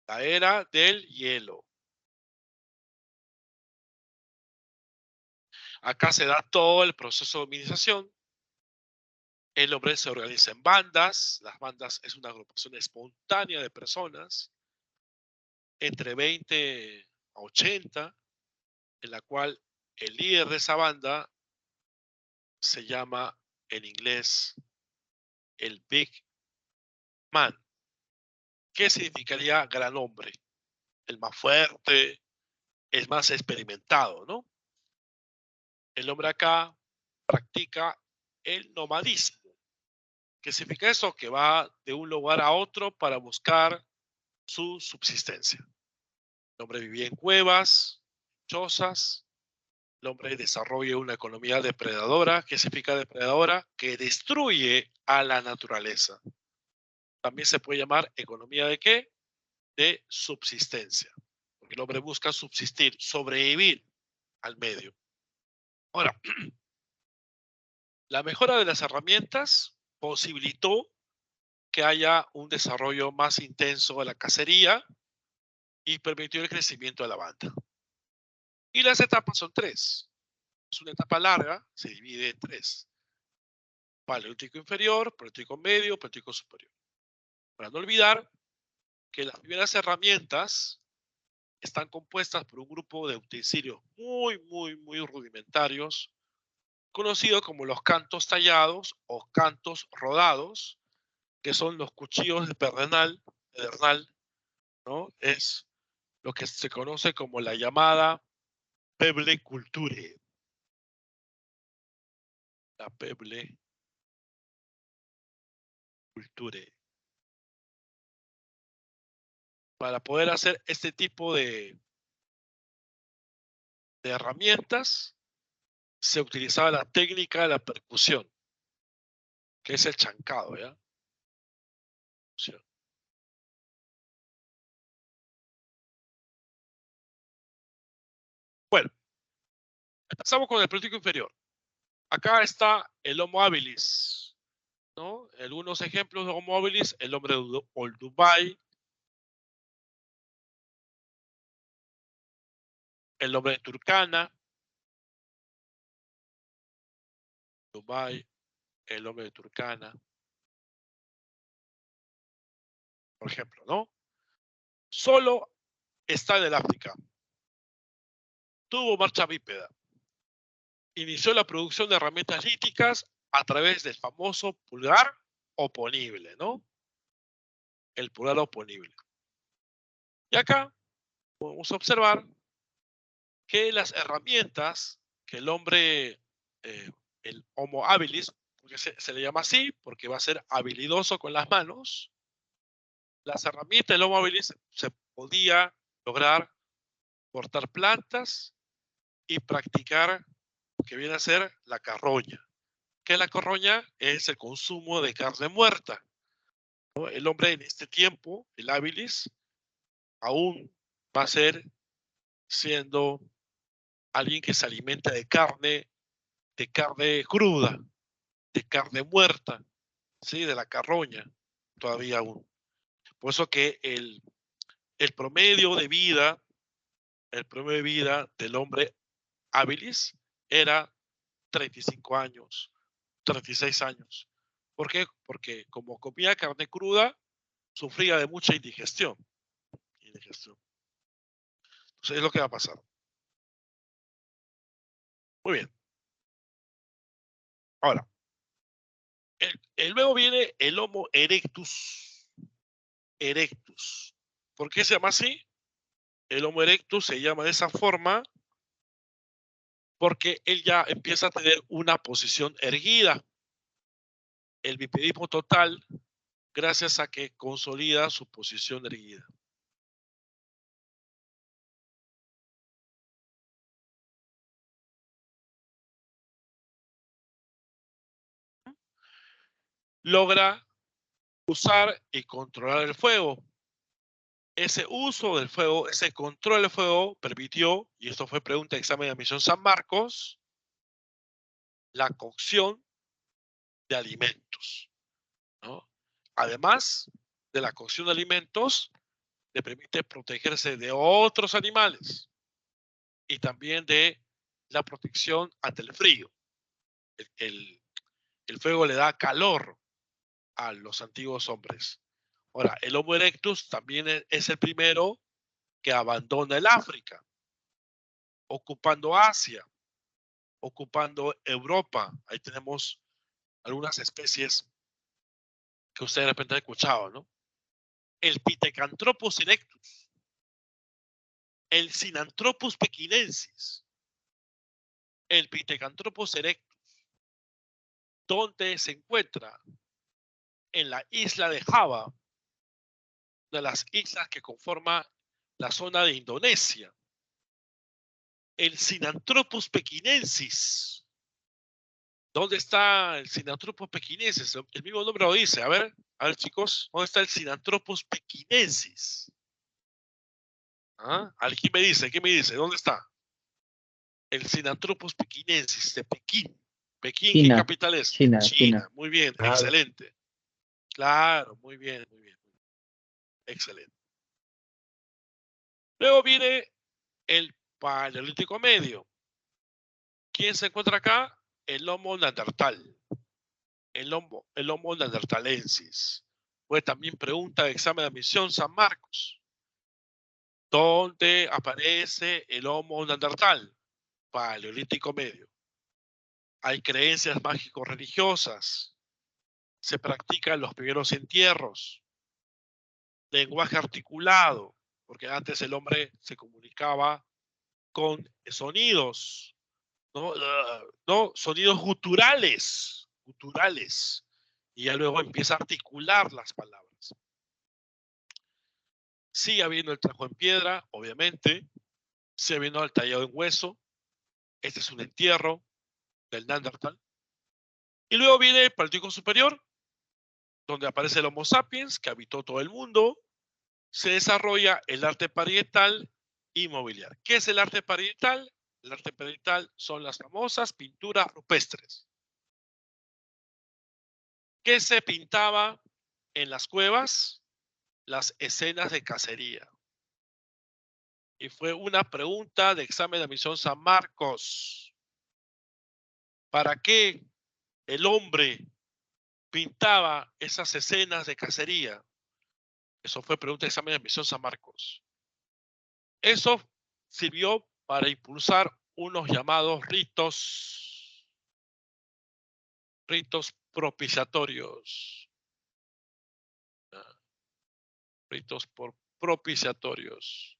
La era del hielo. Acá se da todo el proceso de hominización. El hombre se organiza en bandas. Las bandas es una agrupación espontánea de personas entre 20 a 80, en la cual el líder de esa banda se llama en inglés el Big Man. ¿Qué significaría gran hombre? El más fuerte, el más experimentado, ¿no? el hombre acá practica el nomadismo. ¿Qué significa eso? Que va de un lugar a otro para buscar su subsistencia. El hombre vivía en cuevas, chozas. El hombre desarrolla una economía depredadora. ¿Qué significa depredadora? Que destruye a la naturaleza. También se puede llamar economía de ¿qué? De subsistencia. Porque el hombre busca subsistir, sobrevivir al medio. Ahora, la mejora de las herramientas posibilitó que haya un desarrollo más intenso de la cacería y permitió el crecimiento de la banda. Y las etapas son tres. Es una etapa larga, se divide en tres. Paleolítico inferior, paleolítico medio, paleolítico superior. Para no olvidar que las primeras herramientas están compuestas por un grupo de utensilios muy rudimentarios, conocidos como los cantos tallados o cantos rodados, que son los cuchillos de pedernal, ¿no? Es lo que se conoce como la llamada pebble culture. La pebble culture. Para poder hacer este tipo de herramientas, se utilizaba la técnica de la percusión, que es el chancado, ¿ya? Bueno, empezamos con el paleolítico inferior. Acá está el Homo habilis, ¿no? Algunos ejemplos de Homo habilis: el hombre de Olduvai, el hombre de Turkana, Dubai, el hombre de Turkana, por ejemplo, ¿no? Solo está en el África. Tuvo marcha bípeda. Inició la producción de herramientas líticas a través del famoso pulgar oponible, ¿no? El pulgar oponible. Y acá podemos observar que las herramientas que el hombre, el Homo habilis, porque se le llama así, porque va a ser habilidoso con las manos, las herramientas del Homo habilis se podía lograr cortar plantas y practicar lo que viene a ser la carroña. ¿Qué es la carroña? Es el consumo de carne muerta, ¿no? El hombre en este tiempo, el habilis, aún va a ser siendo alguien que se alimenta de carne cruda, de carne muerta, ¿sí? De la carroña, todavía aún. Por eso que el promedio de vida, del hombre habilis era 35 años, 36 años. ¿Por qué? Porque como comía carne cruda, sufría de mucha indigestión. Entonces es lo que va a pasar. Muy bien. Ahora, luego viene el Homo erectus. Erectus. ¿Por qué se llama así? El Homo erectus se llama de esa forma porque él ya empieza a tener una posición erguida. El bipedismo total, gracias a que consolida su posición erguida. Logra usar y controlar el fuego. Ese uso del fuego, ese control del fuego permitió, y esto fue pregunta de examen de admisión San Marcos, la cocción de alimentos, ¿no? Además de la cocción de alimentos, le permite protegerse de otros animales y también de la protección ante el frío. El fuego le da calor a los antiguos hombres. Ahora, el Homo erectus también es el primero que abandona el África, ocupando Asia, ocupando Europa. Ahí tenemos algunas especies que ustedes de repente han escuchado, ¿no? El Pithecanthropus erectus, el Sinanthropus pekinensis, el Pithecanthropus erectus, donde se encuentra en la isla de Java, una de las islas que conforma la zona de Indonesia. El Sinanthropus pekinensis. ¿Dónde está el Sinanthropus pekinensis? El mismo nombre lo dice. A ver chicos, ¿dónde está el Sinanthropus pekinensis? ¿Ah? ¿Quién me dice? ¿Quién me dice? ¿Dónde está? El Sinanthropus pekinensis de Pekín. Pekín, ¿qué China, capital es? China. Muy bien, Claro. excelente. Claro, muy bien. Excelente. Luego viene el Paleolítico Medio. ¿Quién se encuentra acá? El Homo neandertal. El Homo neanderthalensis. Pues también pregunta de examen de admisión San Marcos. ¿Dónde aparece el Homo neandertal? Paleolítico Medio. Hay creencias mágico-religiosas. Se practican los primeros entierros. Lenguaje articulado, porque antes el hombre se comunicaba con sonidos, ¿no? Sonidos guturales, y ya luego empieza a articular las palabras. Sigue habiendo el trabajo en piedra, obviamente, sigue habiendo el tallado en hueso. Este es un entierro del Neandertal. Y luego viene el Paleolítico Superior, donde aparece el Homo sapiens, que habitó todo el mundo. Se desarrolla el arte parietal y mobiliario. ¿Qué es el arte parietal? El arte parietal son las famosas pinturas rupestres. ¿Qué se pintaba en las cuevas? Las escenas de cacería. Y fue una pregunta de examen de admisión San Marcos. ¿Para qué el hombre pintaba esas escenas de cacería? Eso fue pregunta de examen de admisión San Marcos. Eso sirvió para impulsar unos llamados ritos propiciatorios. Ritos propiciatorios.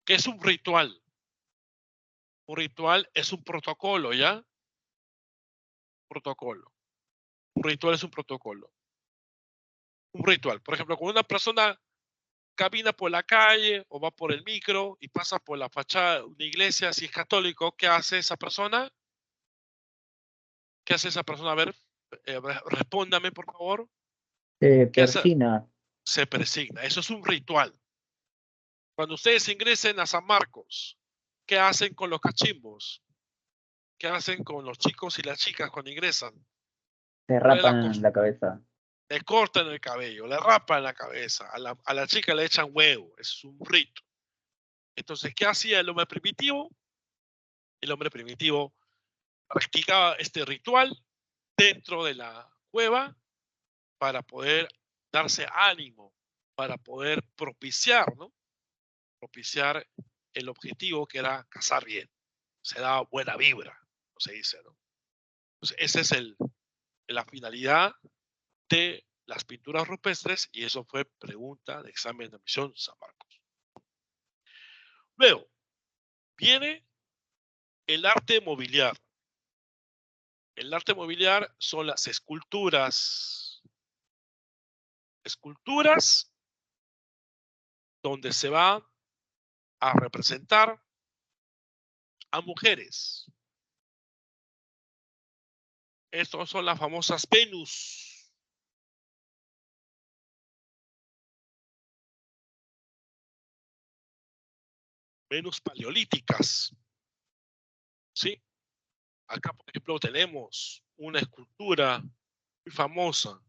¿Qué es un ritual? Un ritual es un protocolo, ¿ya? Protocolo. Un ritual es un protocolo. Un ritual. Por ejemplo, cuando una persona camina por la calle o va por el micro y pasa por la fachada de una iglesia, si es católico, ¿qué hace esa persona? ¿Qué hace esa persona? A ver, respóndame, por favor. ¿Qué hace? Persina. Se presigna. Eso es un ritual. Cuando ustedes ingresen a San Marcos, ¿qué hacen con los cachimbos? ¿Qué hacen con los chicos y las chicas cuando ingresan? Se rapan la cabeza. Le cortan el cabello, le rapan la cabeza. A la chica le echan huevo. Es un rito. Entonces, ¿qué hacía el hombre primitivo? El hombre primitivo practicaba este ritual dentro de la cueva para poder darse ánimo, para poder propiciar, ¿no? Propiciar el objetivo que era cazar bien. Se da buena vibra, como se dice, ¿no? Entonces, esa es la finalidad de las pinturas rupestres y eso fue pregunta de examen de admisión San Marcos. Luego, viene el arte mobiliar. El arte mobiliar son las esculturas. Esculturas donde se va a representar a mujeres. Estas son las famosas Venus. Venus paleolíticas. ¿Sí? Acá, por ejemplo, tenemos una escultura muy famosa,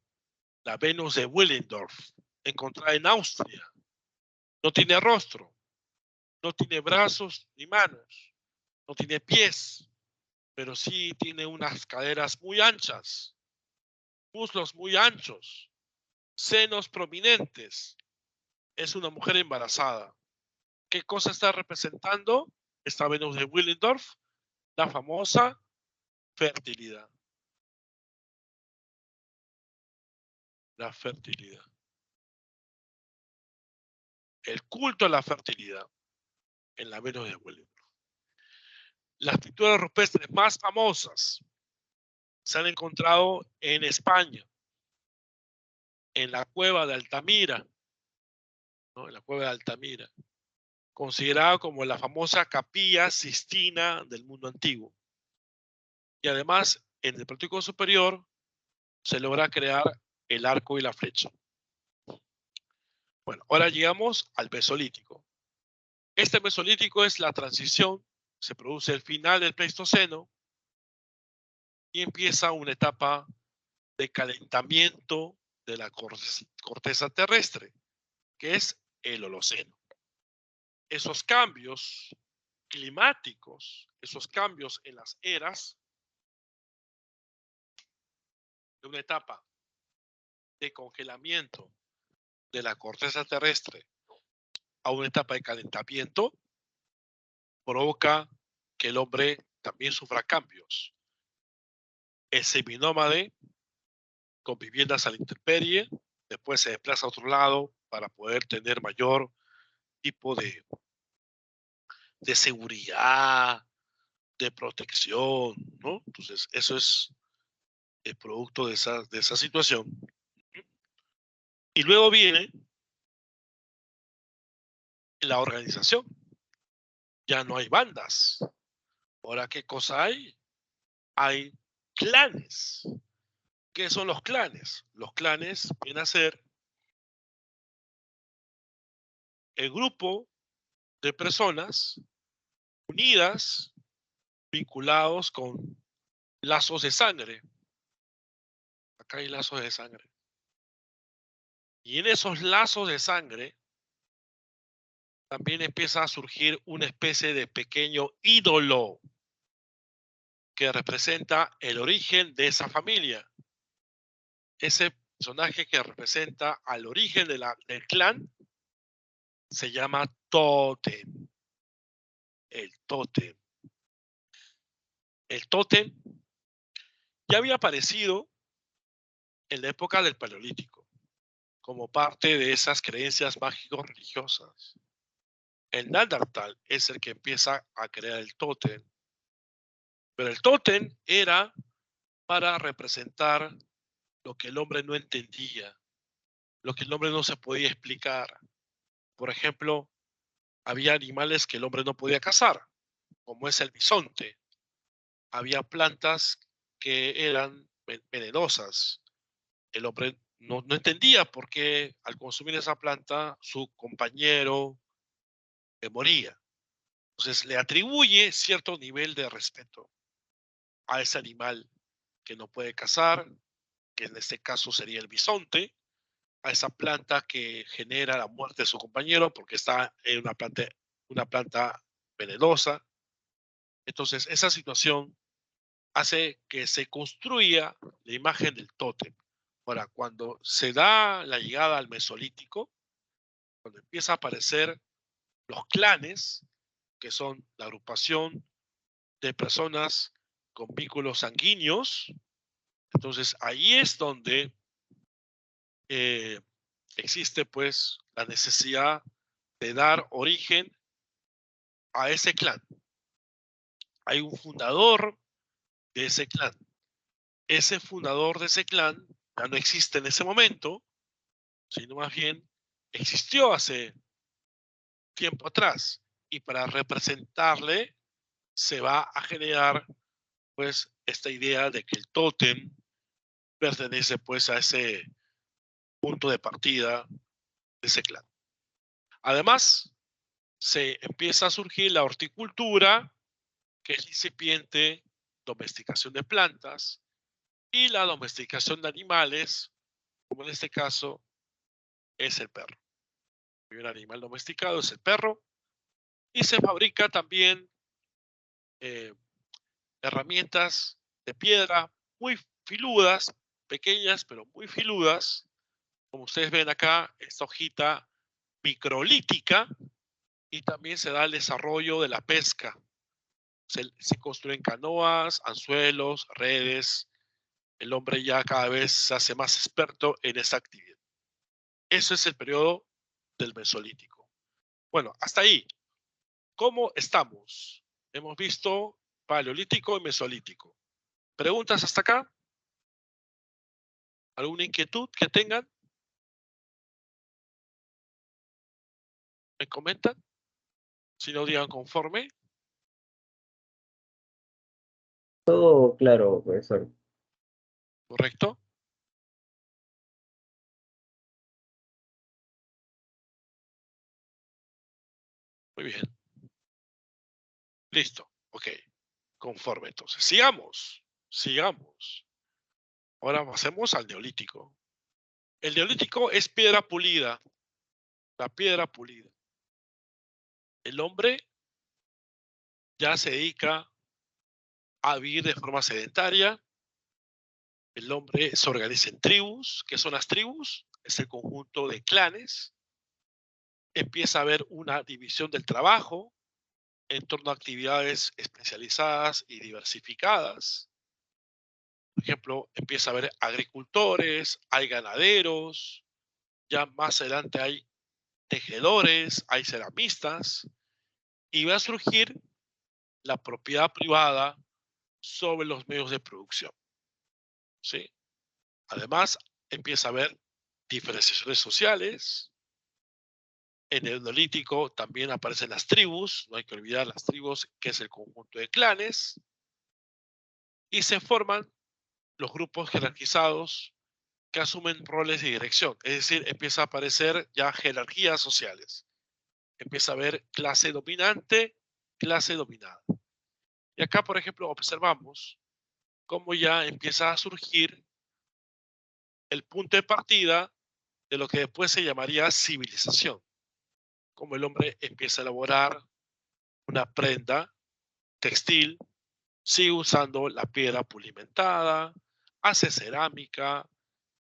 la Venus de Willendorf, encontrada en Austria. No tiene rostro, no tiene brazos ni manos, no tiene pies, pero sí tiene unas caderas muy anchas, muslos muy anchos, senos prominentes. Es una mujer embarazada. ¿Qué cosa está representando esta Venus de Willendorf? La famosa fertilidad. La fertilidad. El culto a la fertilidad en la Venus de Willendorf. Las pinturas rupestres más famosas se han encontrado en España, en la cueva de Altamira, ¿no? En la cueva de Altamira, considerada como la famosa Capilla Sistina del mundo antiguo. Y además, en el pórtico superior se logra crear el arco y la flecha. Bueno, ahora llegamos al Mesolítico. Este Mesolítico es la transición, se produce el final del Pleistoceno y empieza una etapa de calentamiento de la corteza terrestre, que es el Holoceno. Esos cambios climáticos, esos cambios en las eras, de una etapa de congelamiento de la corteza terrestre a una etapa de calentamiento, provoca que el hombre también sufra cambios. Es seminómade, con viviendas a la intemperie, después se desplaza a otro lado para poder tener mayor tipo de seguridad, de protección, ¿no? Entonces, eso es el producto de esa situación. Y luego viene la organización. Ya no hay bandas. Ahora, ¿qué cosa hay? Hay clanes. ¿Qué son los clanes? Los clanes vienen a ser el grupo de personas unidas, vinculados con lazos de sangre. Acá hay lazos de sangre. Y en esos lazos de sangre también empieza a surgir una especie de pequeño ídolo que representa el origen de esa familia. Ese personaje que representa al origen del clan se llama tótem. El tótem. El tótem ya había aparecido en la época del Paleolítico como parte de esas creencias mágico-religiosas. El Neandertal es el que empieza a crear el tótem. Pero el tótem era para representar lo que el hombre no entendía, lo que el hombre no se podía explicar. Por ejemplo, había animales que el hombre no podía cazar, como es el bisonte. Había plantas que eran venenosas. El hombre no entendía por qué al consumir esa planta su compañero moría. Entonces le atribuye cierto nivel de respeto a ese animal que no puede cazar, que en este caso sería el bisonte, a esa planta que genera la muerte de su compañero porque está en una planta venenosa. Entonces, esa situación hace que se construya la imagen del tótem. Ahora, cuando se da la llegada al Mesolítico, cuando empieza a aparecer los clanes, que son la agrupación de personas con vínculos sanguíneos, entonces ahí es donde existe pues la necesidad de dar origen a ese clan. Hay un fundador de ese clan. Ese fundador de ese clan ya no existe en ese momento, sino más bien existió hace tiempo atrás. Y para representarle se va a generar pues esta idea de que el tótem pertenece pues a ese punto de partida de ese clan. Además, se empieza a surgir la horticultura, que es incipiente domesticación de plantas, y la domesticación de animales, como en este caso es el perro. El primer animal domesticado es el perro, y se fabrica también herramientas de piedra muy filudas, pequeñas pero muy filudas, como ustedes ven acá, esta hojita microlítica, y también se da el desarrollo de la pesca. Se construyen canoas, anzuelos, redes. El hombre ya cada vez se hace más experto en esa actividad. Eso es el periodo del Mesolítico. Bueno, hasta ahí. ¿Cómo estamos? Hemos visto Paleolítico y Mesolítico. ¿Preguntas hasta acá? ¿Alguna inquietud que tengan? ¿Me comentan? Si no, digan conforme. Todo claro, profesor. ¿Correcto? Muy bien. Listo. Ok. Conforme entonces. Sigamos. Sigamos. Ahora pasemos al Neolítico. El Neolítico es piedra pulida. La piedra pulida. El hombre ya se dedica a vivir de forma sedentaria. El hombre se organiza en tribus. ¿Qué son las tribus? Es el conjunto de clanes. Empieza a haber una división del trabajo en torno a actividades especializadas y diversificadas. Por ejemplo, empieza a haber agricultores, hay ganaderos, ya más adelante hay tejedores, hay ceramistas, y va a surgir la propiedad privada sobre los medios de producción. ¿Sí? Además, empieza a haber diferenciaciones sociales. En el Neolítico también aparecen las tribus, no hay que olvidar las tribus, que es el conjunto de clanes, y se forman los grupos jerarquizados que asumen roles de dirección. Es decir, empieza a aparecer ya jerarquías sociales. Empieza a haber clase dominante, clase dominada. Y acá, por ejemplo, observamos cómo ya empieza a surgir el punto de partida de lo que después se llamaría civilización. Como el hombre empieza a elaborar una prenda textil, sigue usando la piedra pulimentada, hace cerámica,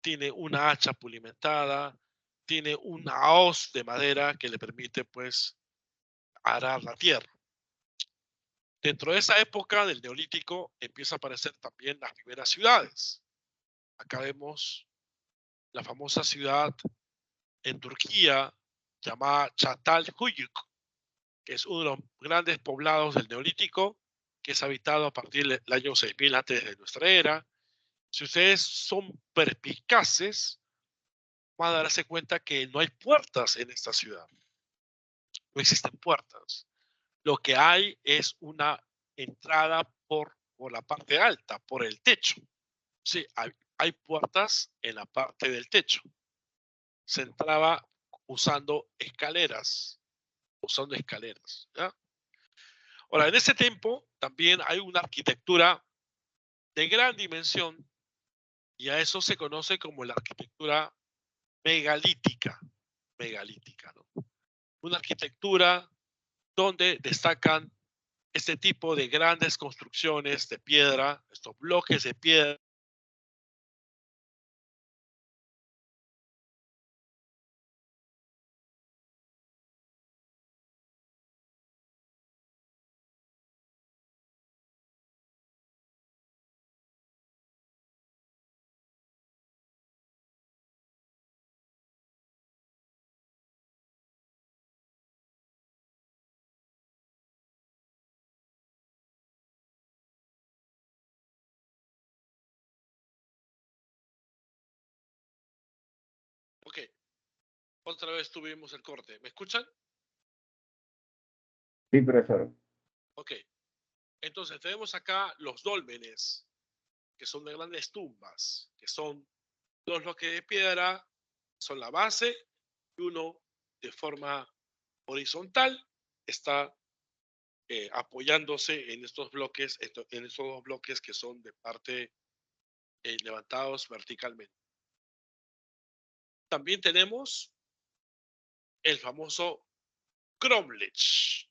tiene una hacha pulimentada, tiene una hoz de madera que le permite pues arar la tierra. Dentro de esa época del Neolítico empieza a aparecer también las primeras ciudades. Acá vemos la famosa ciudad en Turquía llamada Çatalhöyük, que es uno de los grandes poblados del Neolítico, que es habitado a partir del año 6000 antes de nuestra era. Si ustedes son perspicaces, van a darse cuenta que no hay puertas en esta ciudad. No existen puertas. Lo que hay es una entrada por la parte alta, por el techo. Sí, hay puertas en la parte del techo. Se entraba usando escaleras. ¿Ya? Ahora, en ese tiempo también hay una arquitectura de gran dimensión y a eso se conoce como la arquitectura megalítica. Megalítica, ¿no? Una arquitectura donde destacan este tipo de grandes construcciones de piedra, estos bloques de piedra. Ok, otra vez tuvimos el corte. ¿Me escuchan? Sí, profesor. Ok, entonces tenemos acá los dólmenes, que son de grandes tumbas, que son dos bloques de piedra, son la base, y uno de forma horizontal está apoyándose en estos bloques, en estos dos bloques que son de parte levantados verticalmente. También tenemos el famoso cromlech.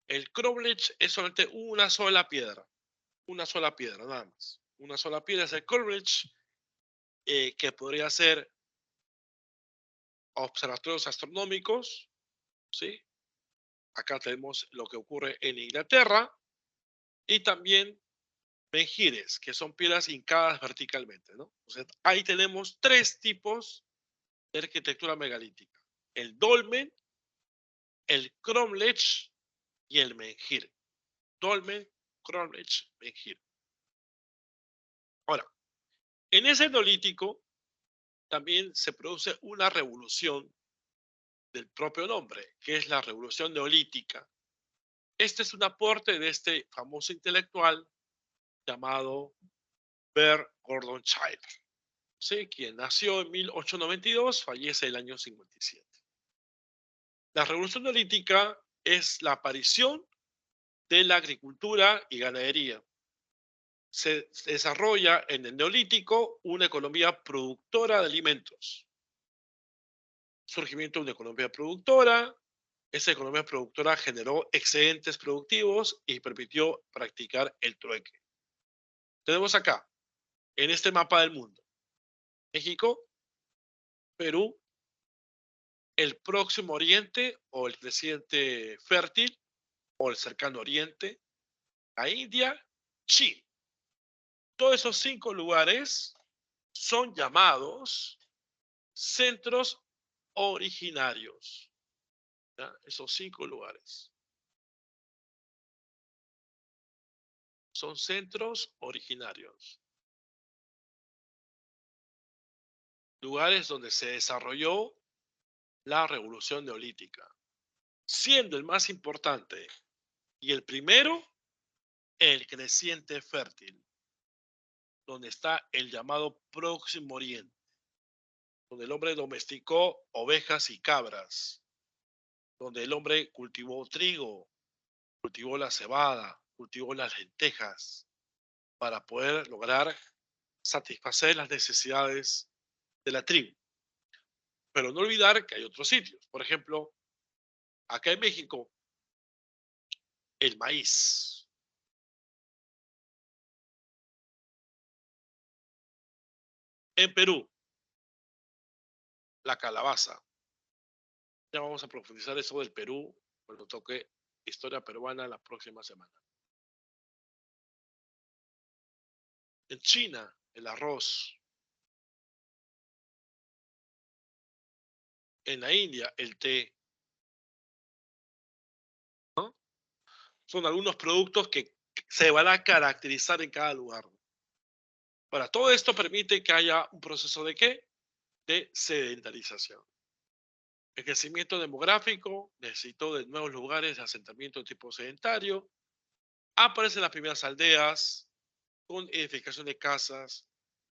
El cromlech es solamente una sola piedra nada más. Una sola piedra es el cromlech, que podría ser observatorios astronómicos, ¿sí? Acá tenemos lo que ocurre en Inglaterra, y también menhires, que son piedras hincadas verticalmente, ¿no? Entonces, ahí tenemos tres tipos de arquitectura megalítica: el dolmen, el cromlech y el menhir. Dolmen, Greenwich Mean Hill. Ahora, en ese neolítico también se produce una revolución del propio nombre, que es la revolución neolítica. Este es un aporte de este famoso intelectual llamado Bert Gordon Childe, ¿sí? Quien nació en 1892, fallece el año 57. La revolución neolítica es la aparición de la agricultura y ganadería. Se desarrolla en el neolítico una economía productora de alimentos. Surgimiento de una economía productora. Esa economía productora generó excedentes productivos y permitió practicar el trueque. Tenemos acá, en este mapa del mundo, México, Perú, el Próximo Oriente o el creciente fértil o el cercano Oriente, la India, China. Todos esos 5 lugares son llamados centros originarios. ¿Ya? Esos 5 lugares son centros originarios. Lugares donde se desarrolló la revolución neolítica, siendo el más importante y el primero el creciente fértil, donde está el llamado Próximo Oriente, donde el hombre domesticó ovejas y cabras, donde el hombre cultivó trigo, cultivó la cebada, cultivó las lentejas, para poder lograr satisfacer las necesidades de la tribu. Pero no olvidar que hay otros sitios. Por ejemplo, acá en México, el maíz. En Perú, la calabaza. Ya vamos a profundizar eso del Perú cuando toque historia peruana la próxima semana. En China, el arroz. En la India, el té. ¿No? Son algunos productos que se van a caracterizar en cada lugar. Ahora, todo esto permite que haya un proceso de ¿qué? De sedentarización. El crecimiento demográfico necesitó de nuevos lugares de asentamiento de tipo sedentario. Aparecen las primeras aldeas con edificación de casas,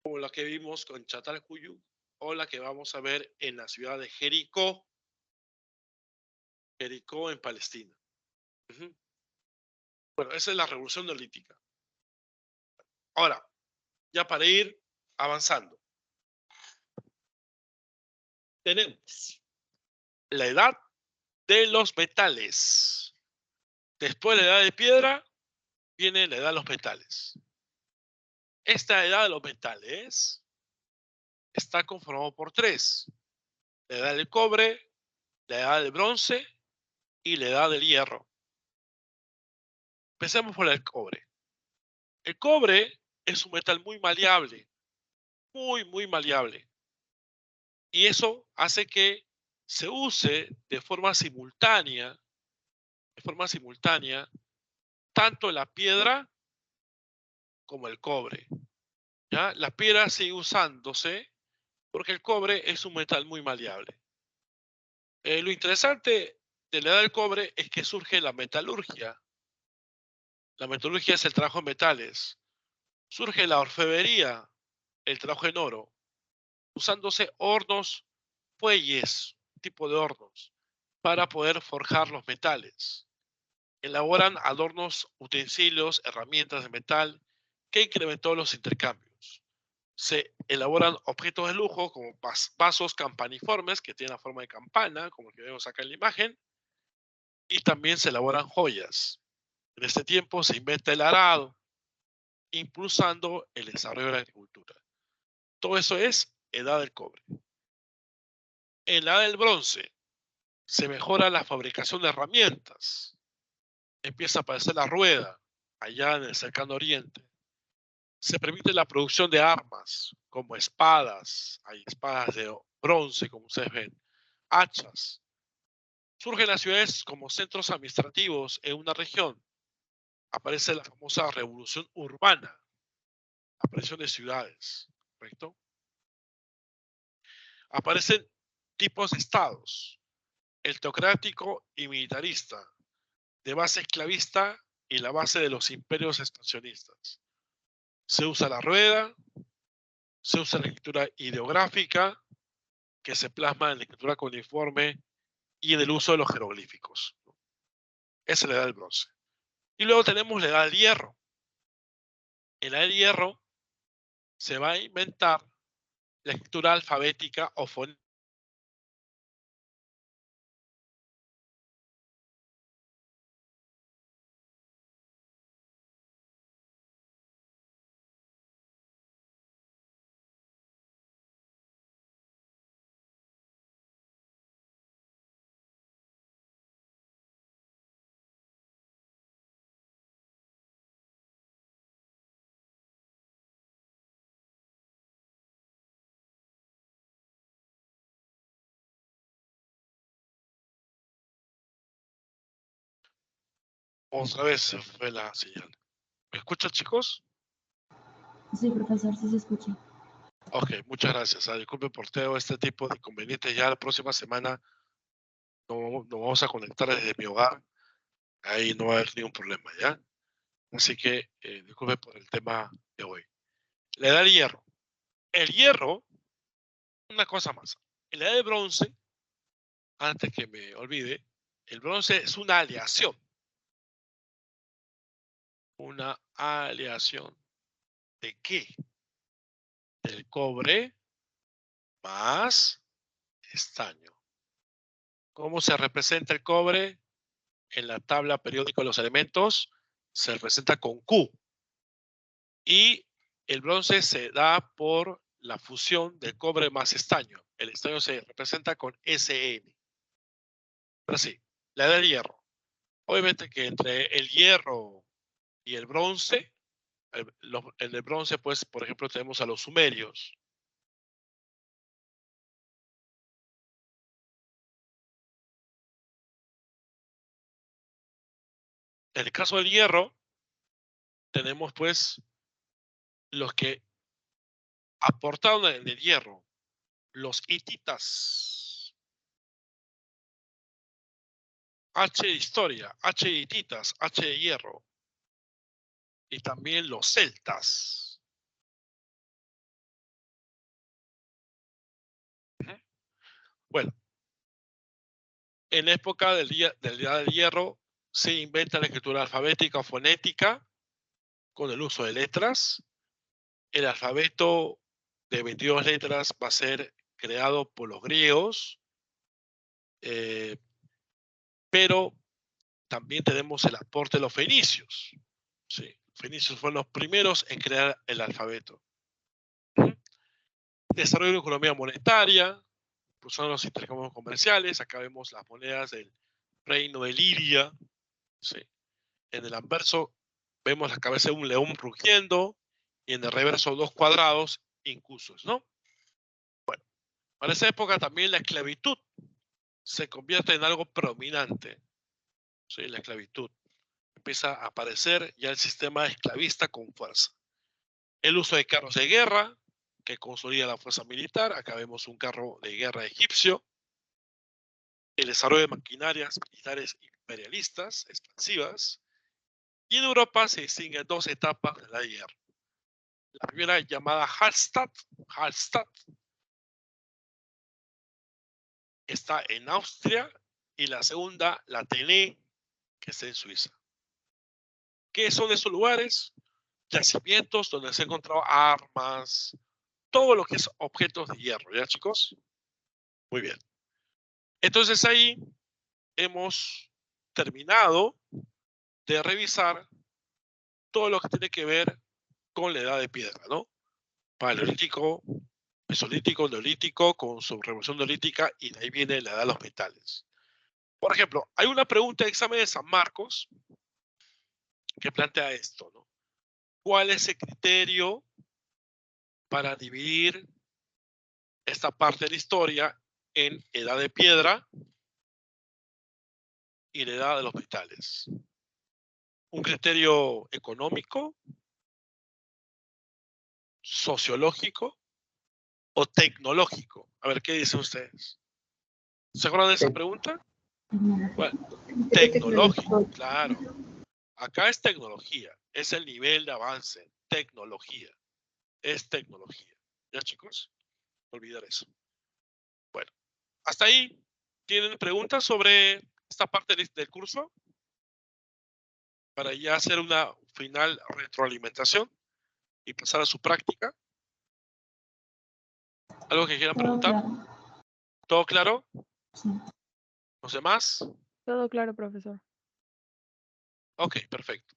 como la que vimos con Chatalcuyú o la que vamos a ver en la ciudad de Jericó. Jericó en Palestina. Bueno, esa es la revolución neolítica. Ahora, ya para ir avanzando, tenemos la edad de los metales. Después de la edad de piedra, viene la edad de los metales. Esta edad de los metales está conformado por 3. La edad del cobre, la edad del bronce y la edad del hierro. Empecemos por el cobre. El cobre es un metal muy maleable, muy maleable. Y eso hace que se use de forma simultánea, tanto la piedra como el cobre. ¿Ya? La piedra sigue usándose porque el cobre es un metal muy maleable. Lo interesante de la edad del cobre es que surge la metalurgia. La metalurgia es el trabajo en metales. Surge la orfebrería, el trabajo en oro, usándose hornos, fuelles, tipo de hornos, para poder forjar los metales. Elaboran adornos, utensilios, herramientas de metal que incrementó los intercambios. Se elaboran objetos de lujo como vasos campaniformes que tienen la forma de campana, como el que vemos acá en la imagen, y también se elaboran joyas. En este tiempo se inventa el arado, impulsando el desarrollo de la agricultura. Todo eso es edad del cobre. En la edad del bronce se mejora la fabricación de herramientas. Empieza a aparecer la rueda allá en el cercano oriente. Se permite la producción de armas como espadas. Hay espadas de bronce, como ustedes ven, hachas. Surgen las ciudades como centros administrativos en una región. aparece la famosa revolución urbana, aparición de ciudades, ¿correcto? Aparecen tipos de estados, el teocrático y militarista, de base esclavista y la base de los imperios expansionistas. Se usa la rueda, se usa la escritura ideográfica, que se plasma en la escritura cuneiforme y en el uso de los jeroglíficos. Esa es la edad del bronce. Y luego tenemos la edad del hierro. En la edad del hierro se va a inventar la escritura alfabética o fonética. Otra vez se fue la señal. ¿Me escuchan, chicos? Sí, profesor, sí se escucha. Ok, muchas gracias. Disculpe por todo este tipo de inconvenientes. Ya la próxima semana nos vamos a conectar desde mi hogar. Ahí no va a haber ningún problema, ¿ya? Así que disculpe por el tema de hoy. La edad del hierro. El hierro, una cosa más. En la edad de bronce, antes que me olvide, el bronce es una aleación. Una aleación. ¿De qué? Del cobre más estaño. ¿Cómo se representa el cobre? En la tabla periódica de los elementos se representa con Q. Y el bronce se da por la fusión del cobre más estaño. El estaño se representa con SN. Pero sí, la edad del hierro. Obviamente que entre el hierro y el bronce, en el bronce, pues, por ejemplo, tenemos a los sumerios. En el caso del hierro, tenemos, pues, los que aportaron en el hierro, los hititas. H de historia, H de hititas, H de hierro. Y también los celtas. Bueno, en época del día del hierro se inventa la escritura alfabética o fonética con el uso de letras. El alfabeto de 22 letras va a ser creado por los griegos, pero también tenemos el aporte de los fenicios. Sí, los fenicios fueron los primeros en crear el alfabeto. Desarrollo de la economía monetaria, pues son los intercambios comerciales. Acá vemos las monedas del reino de Liria. Sí. En el anverso vemos la cabeza de un león rugiendo y en el reverso dos cuadrados incusos, ¿no? Bueno, para esa época también la esclavitud se convierte en algo predominante. Sí, la esclavitud. Empieza a aparecer ya el sistema esclavista con fuerza. El uso de carros de guerra, que consolida la fuerza militar. Acá vemos un carro de guerra egipcio. El desarrollo de maquinarias militares imperialistas, expansivas. Y en Europa se distinguen dos etapas de la guerra. La primera llamada Hallstatt está en Austria y la segunda, la Atene, que está en Suiza. ¿Qué son esos lugares? Yacimientos donde se han encontrado armas, todo lo que es objetos de hierro, ¿ya, chicos? Muy bien. Entonces ahí hemos terminado de revisar todo lo que tiene que ver con la edad de piedra, ¿no? Paleolítico, mesolítico, neolítico, con su revolución neolítica, y de ahí viene la edad de los metales. Por ejemplo, hay una pregunta de examen de San Marcos que plantea esto, ¿no? ¿Cuál es el criterio para dividir esta parte de la historia en edad de piedra y la edad de los metales? un criterio económico, sociológico o tecnológico? A ver, ¿qué dicen ustedes? ¿Se acuerdan de esa pregunta? Bueno, tecnológico, claro. Acá es tecnología, es el nivel de avance, tecnología, es tecnología. ¿Ya, chicos? Olvidar eso. Bueno, hasta ahí. ¿Tienen preguntas sobre esta parte del curso? Para ya hacer una final retroalimentación y pasar a su práctica. ¿Algo que quieran Todo preguntar? claro. ¿Todo claro? Sí. ¿Los demás? Todo claro, profesor. Ok, perfecto.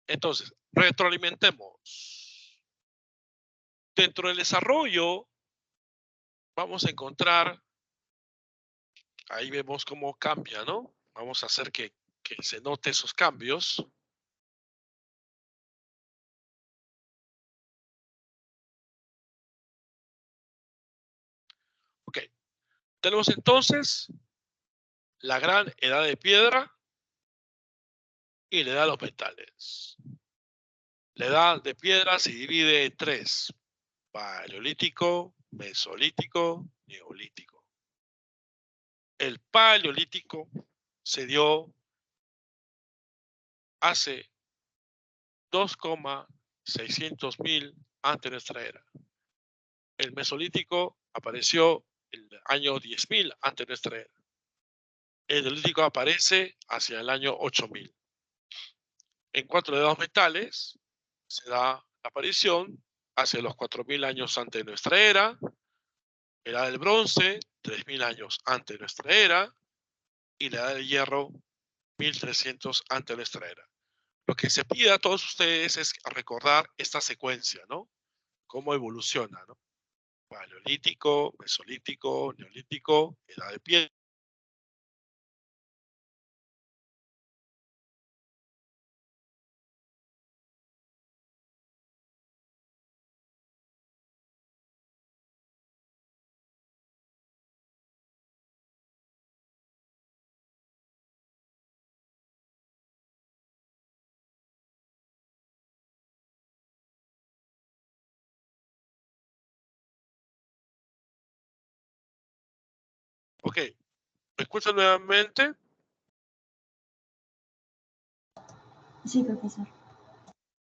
Entonces, retroalimentemos. Dentro del desarrollo, vamos a encontrar, ahí vemos cómo cambia, ¿no? Vamos a hacer que se note esos cambios. Ok, tenemos entonces la gran edad de piedra y la edad de los metales. La edad de piedra se divide en tres: paleolítico, mesolítico, neolítico. El paleolítico se dio hace 2,600.000 antes de nuestra era. El mesolítico apareció el año 10.000 antes de nuestra era. El neolítico aparece hacia el año 8.000. En cuanto a los metales, se da la aparición hacia los 4.000 años antes de nuestra era. La edad del bronce, 3.000 años antes de nuestra era. Y la edad del hierro, 1.300 antes de nuestra era. Lo que se pide a todos ustedes es recordar esta secuencia, ¿no? Cómo evoluciona, ¿no? Paleolítico, mesolítico, neolítico, edad de piedra. Ok, ¿me escuchan nuevamente? Sí, profesor.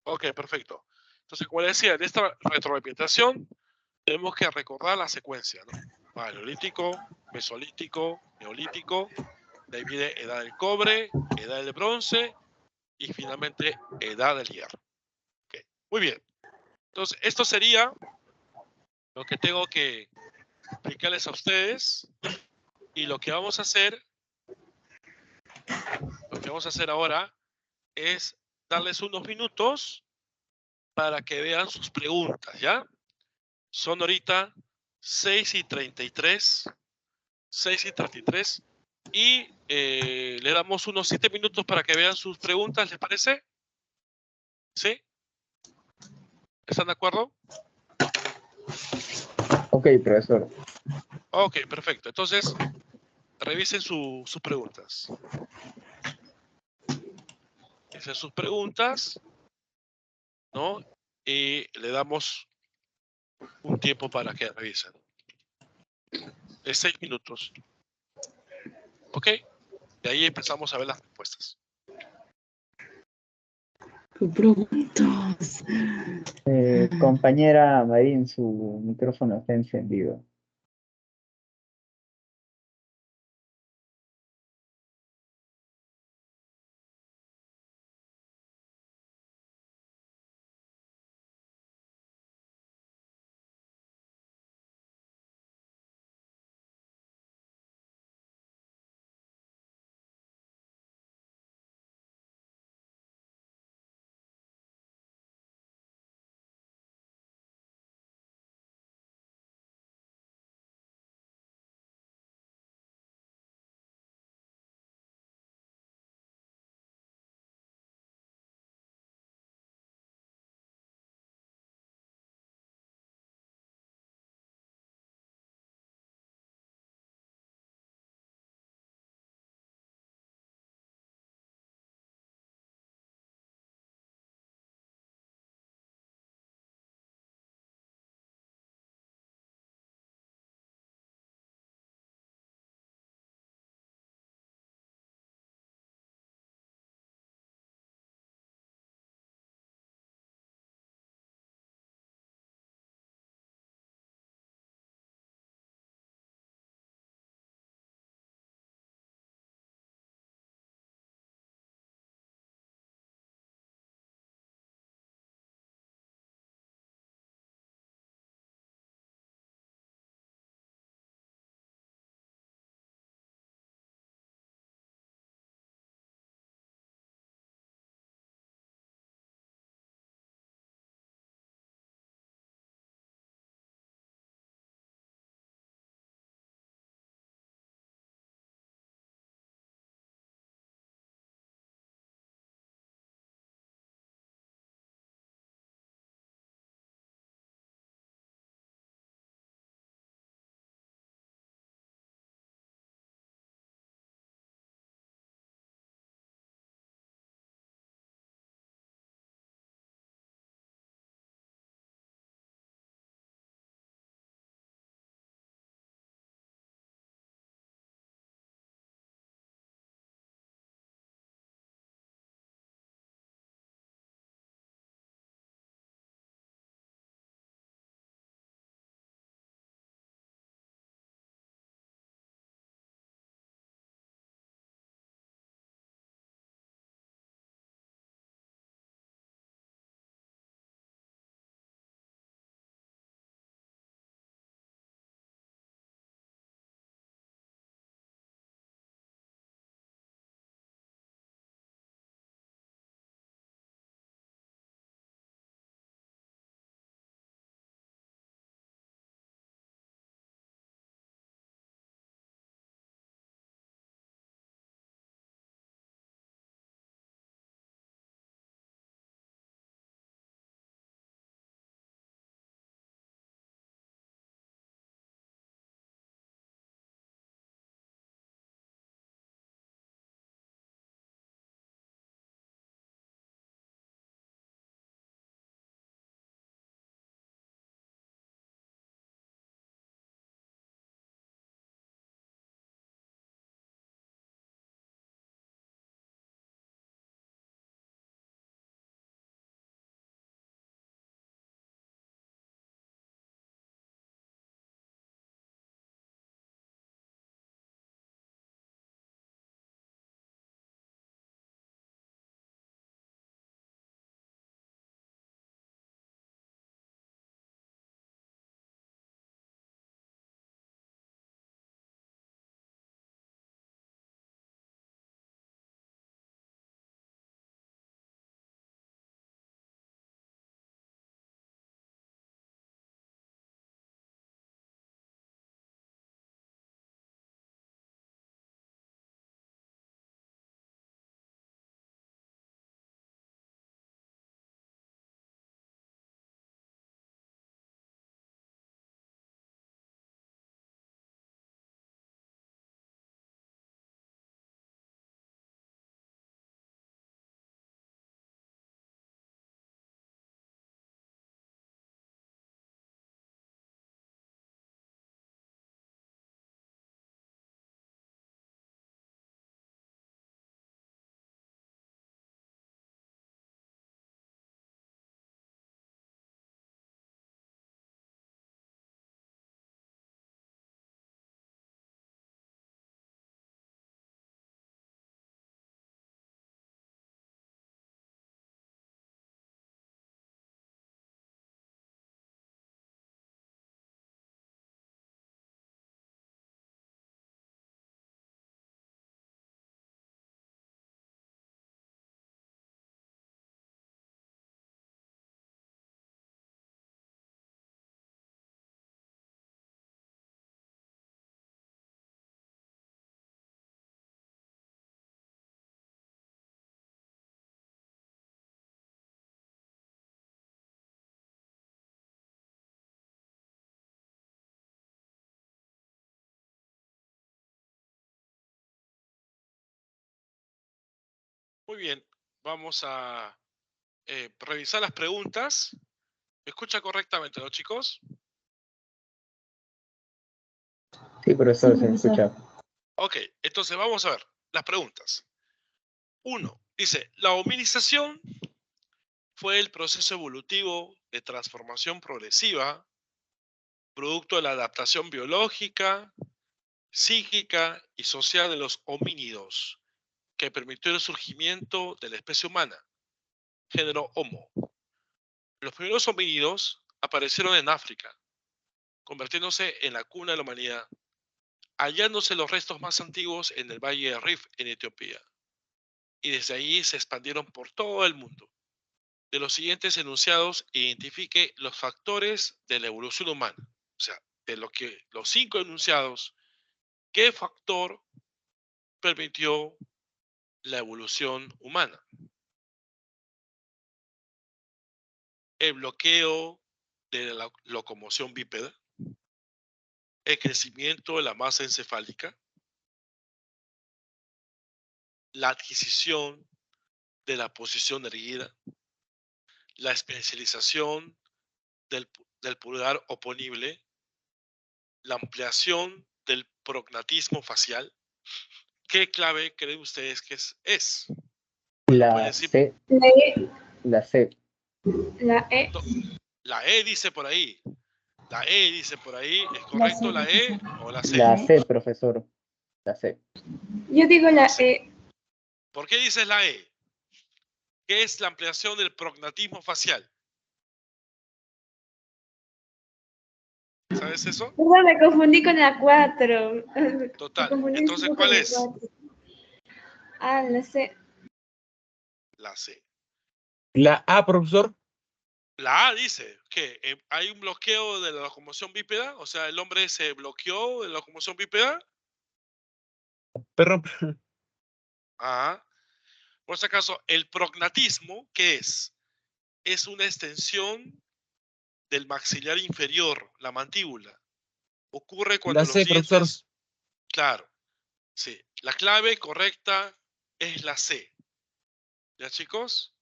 Ok, perfecto. Entonces, como les decía, en esta retroalimentación tenemos que recordar la secuencia, ¿no? Paleolítico, mesolítico, neolítico, de ahí viene edad del cobre, edad del bronce y finalmente edad del hierro. Okay. Muy bien. Entonces, esto sería lo que tengo que explicarles a ustedes, y lo que vamos a hacer ahora es darles unos minutos para que vean sus preguntas, ¿ya? Son ahorita 6:33, 6:33, y le damos unos 7 minutos para que vean sus preguntas, ¿les parece? ¿Sí? ¿Están de acuerdo? Ok, profesor. Ok, perfecto. Entonces, revisen sus preguntas. Revisen sus preguntas, ¿no? Y le damos un tiempo para que revisen. De 6 minutos. ¿Ok? De ahí empezamos a ver las respuestas. Preguntas. Compañera Marín, su micrófono está encendido. Muy bien, vamos a revisar las preguntas. ¿Me escucha correctamente, no, chicos? Sí, profesor, Sí, se profesor. escucha. Ok, entonces vamos a ver las preguntas. 1. Dice, la hominización fue el proceso evolutivo de transformación progresiva, producto de la adaptación biológica, psíquica y social de los homínidos, que permitió el surgimiento de la especie humana, género Homo. Los primeros homínidos aparecieron en África, convirtiéndose en la cuna de la humanidad, hallándose los restos más antiguos en el Valle de Rift en Etiopía, y desde allí se expandieron por todo el mundo. De los siguientes enunciados, identifique los factores de la evolución humana. O sea, de los 5 enunciados, ¿qué factor permitió la evolución humana? El bloqueo de la locomoción bípeda, el crecimiento de la masa encefálica, la adquisición de la posición erguida, la especialización del pulgar oponible, la ampliación del prognatismo facial. ¿Qué clave creen ustedes que es? Bueno, pueden La decir, C, La E, la C, la E, la E dice por ahí. La E dice por ahí. ¿Es La correcto C, la E profesor. o la C? la C, profesor. La C. yo digo la C. E. ¿Por qué dices la E? ¿Qué es la ampliación del prognatismo facial? ¿Sabes eso? Perdón, me confundí con la 4. Total. Entonces, ¿cuál es? Ah, la C. La C. La A, profesor. La A dice que hay un bloqueo de la locomoción bípeda, o sea, el hombre se bloqueó de la locomoción bípeda. Perdón. Ah, por si acaso, el prognatismo, ¿qué es? Es una extensión del maxilar inferior, la mandíbula. Ocurre cuando La los C, profesor. dientes, claro, sí. La clave correcta es la C. ¿Ya, chicos?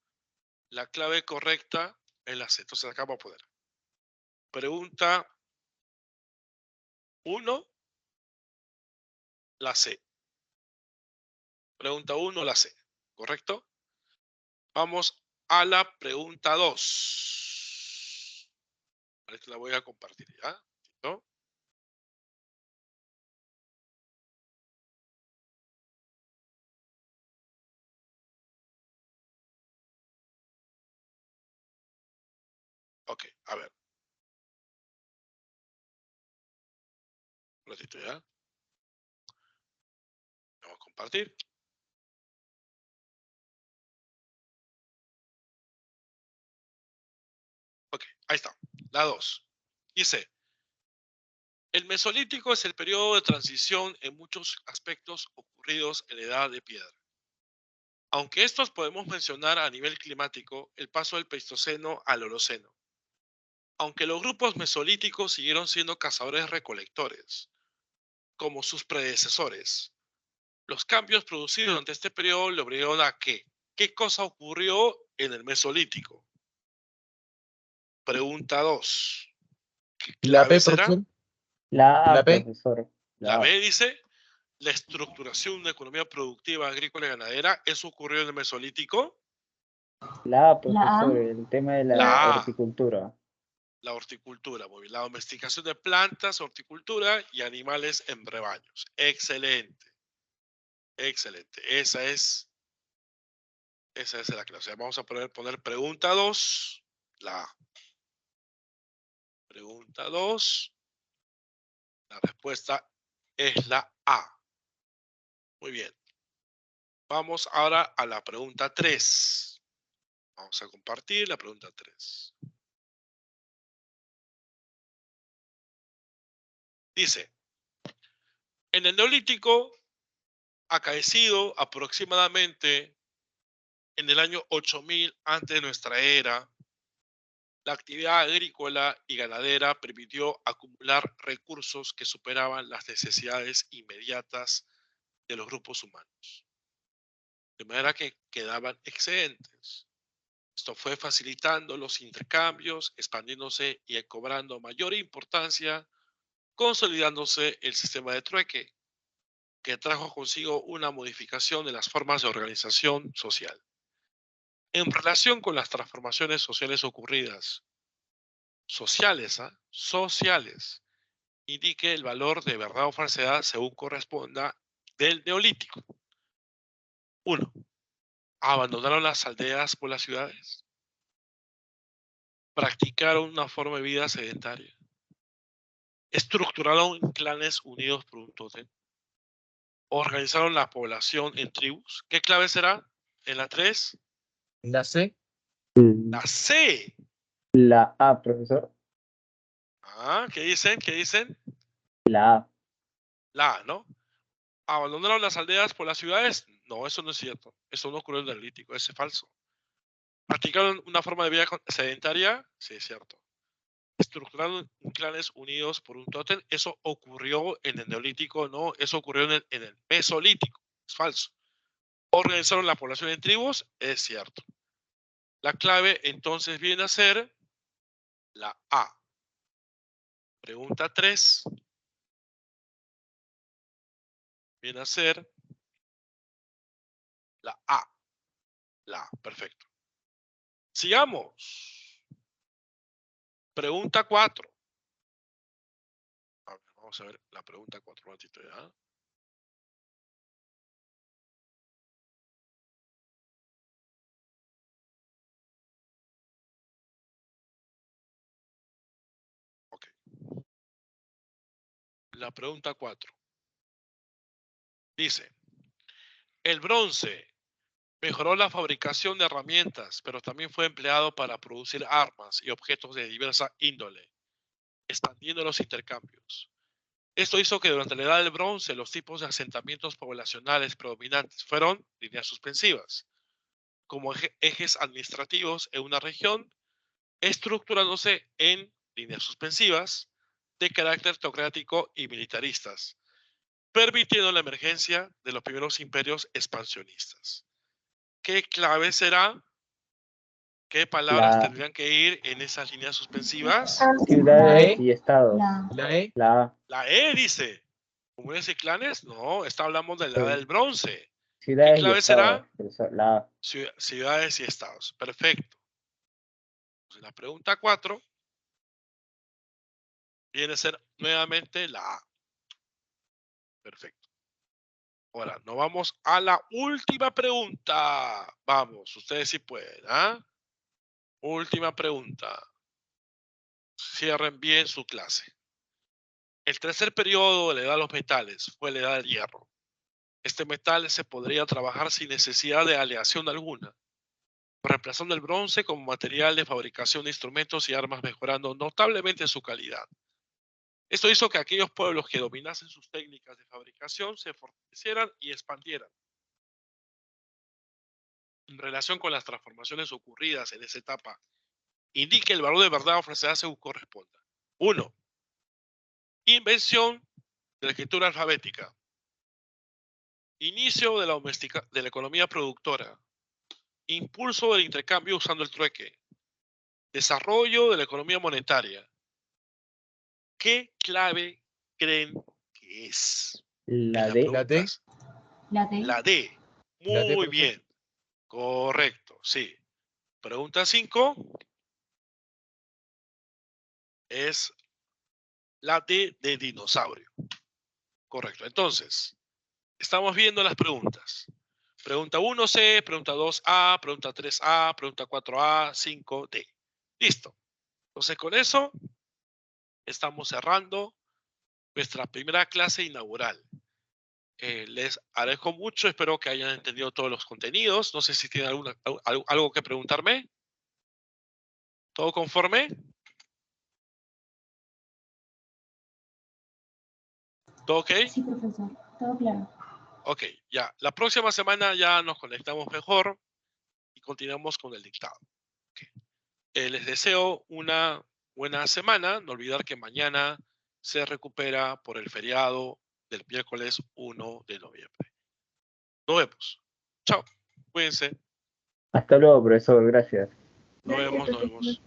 La clave correcta es la C. Entonces acá vamos a poner. Pregunta 1, la C. Pregunta 1, la C. ¿Correcto? Vamos a la pregunta 2. La voy a compartir ya. ¿No? Ok, a ver. Un ratito ya. Vamos a compartir. Ok, ahí está. La 2. Dice, el Mesolítico es el periodo de transición en muchos aspectos ocurridos en la Edad de Piedra. Aunque estos podemos mencionar a nivel climático el paso del Pleistoceno al Holoceno. Aunque los grupos mesolíticos siguieron siendo cazadores-recolectores, como sus predecesores. Los cambios producidos durante este periodo le obligaron a ¿qué? ¿Qué cosa ocurrió en el Mesolítico? Pregunta 2. ¿Qué La clave P, será? profesor. La A, La P. profesor. La A. B dice, la estructuración de una economía productiva agrícola y ganadera. ¿Eso ocurrió en el Mesolítico? La A, La profesor. A. El tema de la La A, horticultura. la horticultura, muy bien. La domesticación de plantas, horticultura y animales en rebaños. Excelente. Excelente. Esa es la clase. Vamos a poner pregunta 2. La A. Pregunta 2. La respuesta es la A. Muy bien. Vamos ahora a la pregunta 3. Vamos a compartir la pregunta 3. Dice, en el Neolítico, acaecido aproximadamente en el año 8000 antes de nuestra era, la actividad agrícola y ganadera permitió acumular recursos que superaban las necesidades inmediatas de los grupos humanos. de manera que quedaban excedentes. Esto fue facilitando los intercambios, expandiéndose y cobrando mayor importancia, consolidándose el sistema de trueque, que trajo consigo una modificación de las formas de organización social. En relación con las transformaciones sociales ocurridas, sociales, indique el valor de verdad o falsedad según corresponda del Neolítico. 1. Abandonaron las aldeas por las ciudades. Practicaron una forma de vida sedentaria. Estructuraron clanes unidos por un tótem. Organizaron la población en tribus. ¿Qué clave será? En la 3. La C. La C. La A, profesor. ¿Qué dicen? ¿Qué dicen? La A. La A, ¿no? ¿Abandonaron las aldeas por las ciudades? No, eso no es cierto. Eso no ocurrió en el Neolítico, eso es falso. ¿Practicaron una forma de vida sedentaria? Sí, es cierto. Estructuraron clanes unidos por un tótem. Eso ocurrió en el Neolítico, no. Eso ocurrió en el Mesolítico. Es falso. ¿Organizaron la población en tribus? Es cierto. La clave entonces viene a ser la A. Pregunta 3. Viene a ser la A. La A, perfecto. Sigamos. Pregunta 4. A ver, vamos a ver la pregunta 4 un ratito ya. Ok. La pregunta 4. Dice, el bronce mejoró la fabricación de herramientas, pero también fue empleado para producir armas y objetos de diversa índole, expandiendo los intercambios. Esto hizo que durante la Edad del Bronce los tipos de asentamientos poblacionales predominantes fueron líneas suspensivas, como ejes administrativos en una región, estructurándose en líneas suspensivas de carácter teocrático y militaristas, permitiendo la emergencia de los primeros imperios expansionistas. ¿Qué clave será? ¿Qué palabras tendrían que ir en esas líneas suspensivas? Ciudades y estados. La E. La A. La E dice. ¿Comunes y clanes? No, hablamos de la Edad del Bronce. Ciudades ¿Qué clave y estados, será? profesor. La A. Ciudades y estados. Perfecto. Entonces, la pregunta 4 viene a ser nuevamente la A. Perfecto. Ahora, nos vamos a la última pregunta. Vamos, ustedes sí pueden, Última pregunta. Cierren bien su clase. El tercer periodo de la edad de los metales fue la edad del hierro. Este metal se podría trabajar sin necesidad de aleación alguna, reemplazando el bronce como material de fabricación de instrumentos y armas, mejorando notablemente su calidad. Esto hizo que aquellos pueblos que dominasen sus técnicas de fabricación se fortalecieran y expandieran. En relación con las transformaciones ocurridas en esa etapa, indique el valor de verdad ofrecerá según corresponda. 1. Invención de la escritura alfabética. Inicio de la economía productora. Impulso del intercambio usando el trueque. Desarrollo de la economía monetaria. ¿Qué clave creen que es? La D. La D. La D. La D. La D, Muy profesor. bien. Correcto, sí. Pregunta 5. Es la D de dinosaurio. Correcto. Entonces, estamos viendo las preguntas. Pregunta 1C, pregunta 2A, pregunta 3A, pregunta 4A, 5D. Listo. Entonces, con eso estamos cerrando nuestra primera clase inaugural. Les agradezco mucho, espero que hayan entendido todos los contenidos. No sé si tienen algo que preguntarme. ¿Todo conforme? ¿Todo ok? Sí, profesor. Todo claro. Ok, ya. La próxima semana ya nos conectamos mejor y continuamos con el dictado. Okay. Les deseo una buena semana. No olvidar que mañana se recupera por el feriado del miércoles 1 de noviembre. Nos vemos. Chao. Cuídense. Hasta luego, profesor. Gracias. Nos vemos, nos vemos.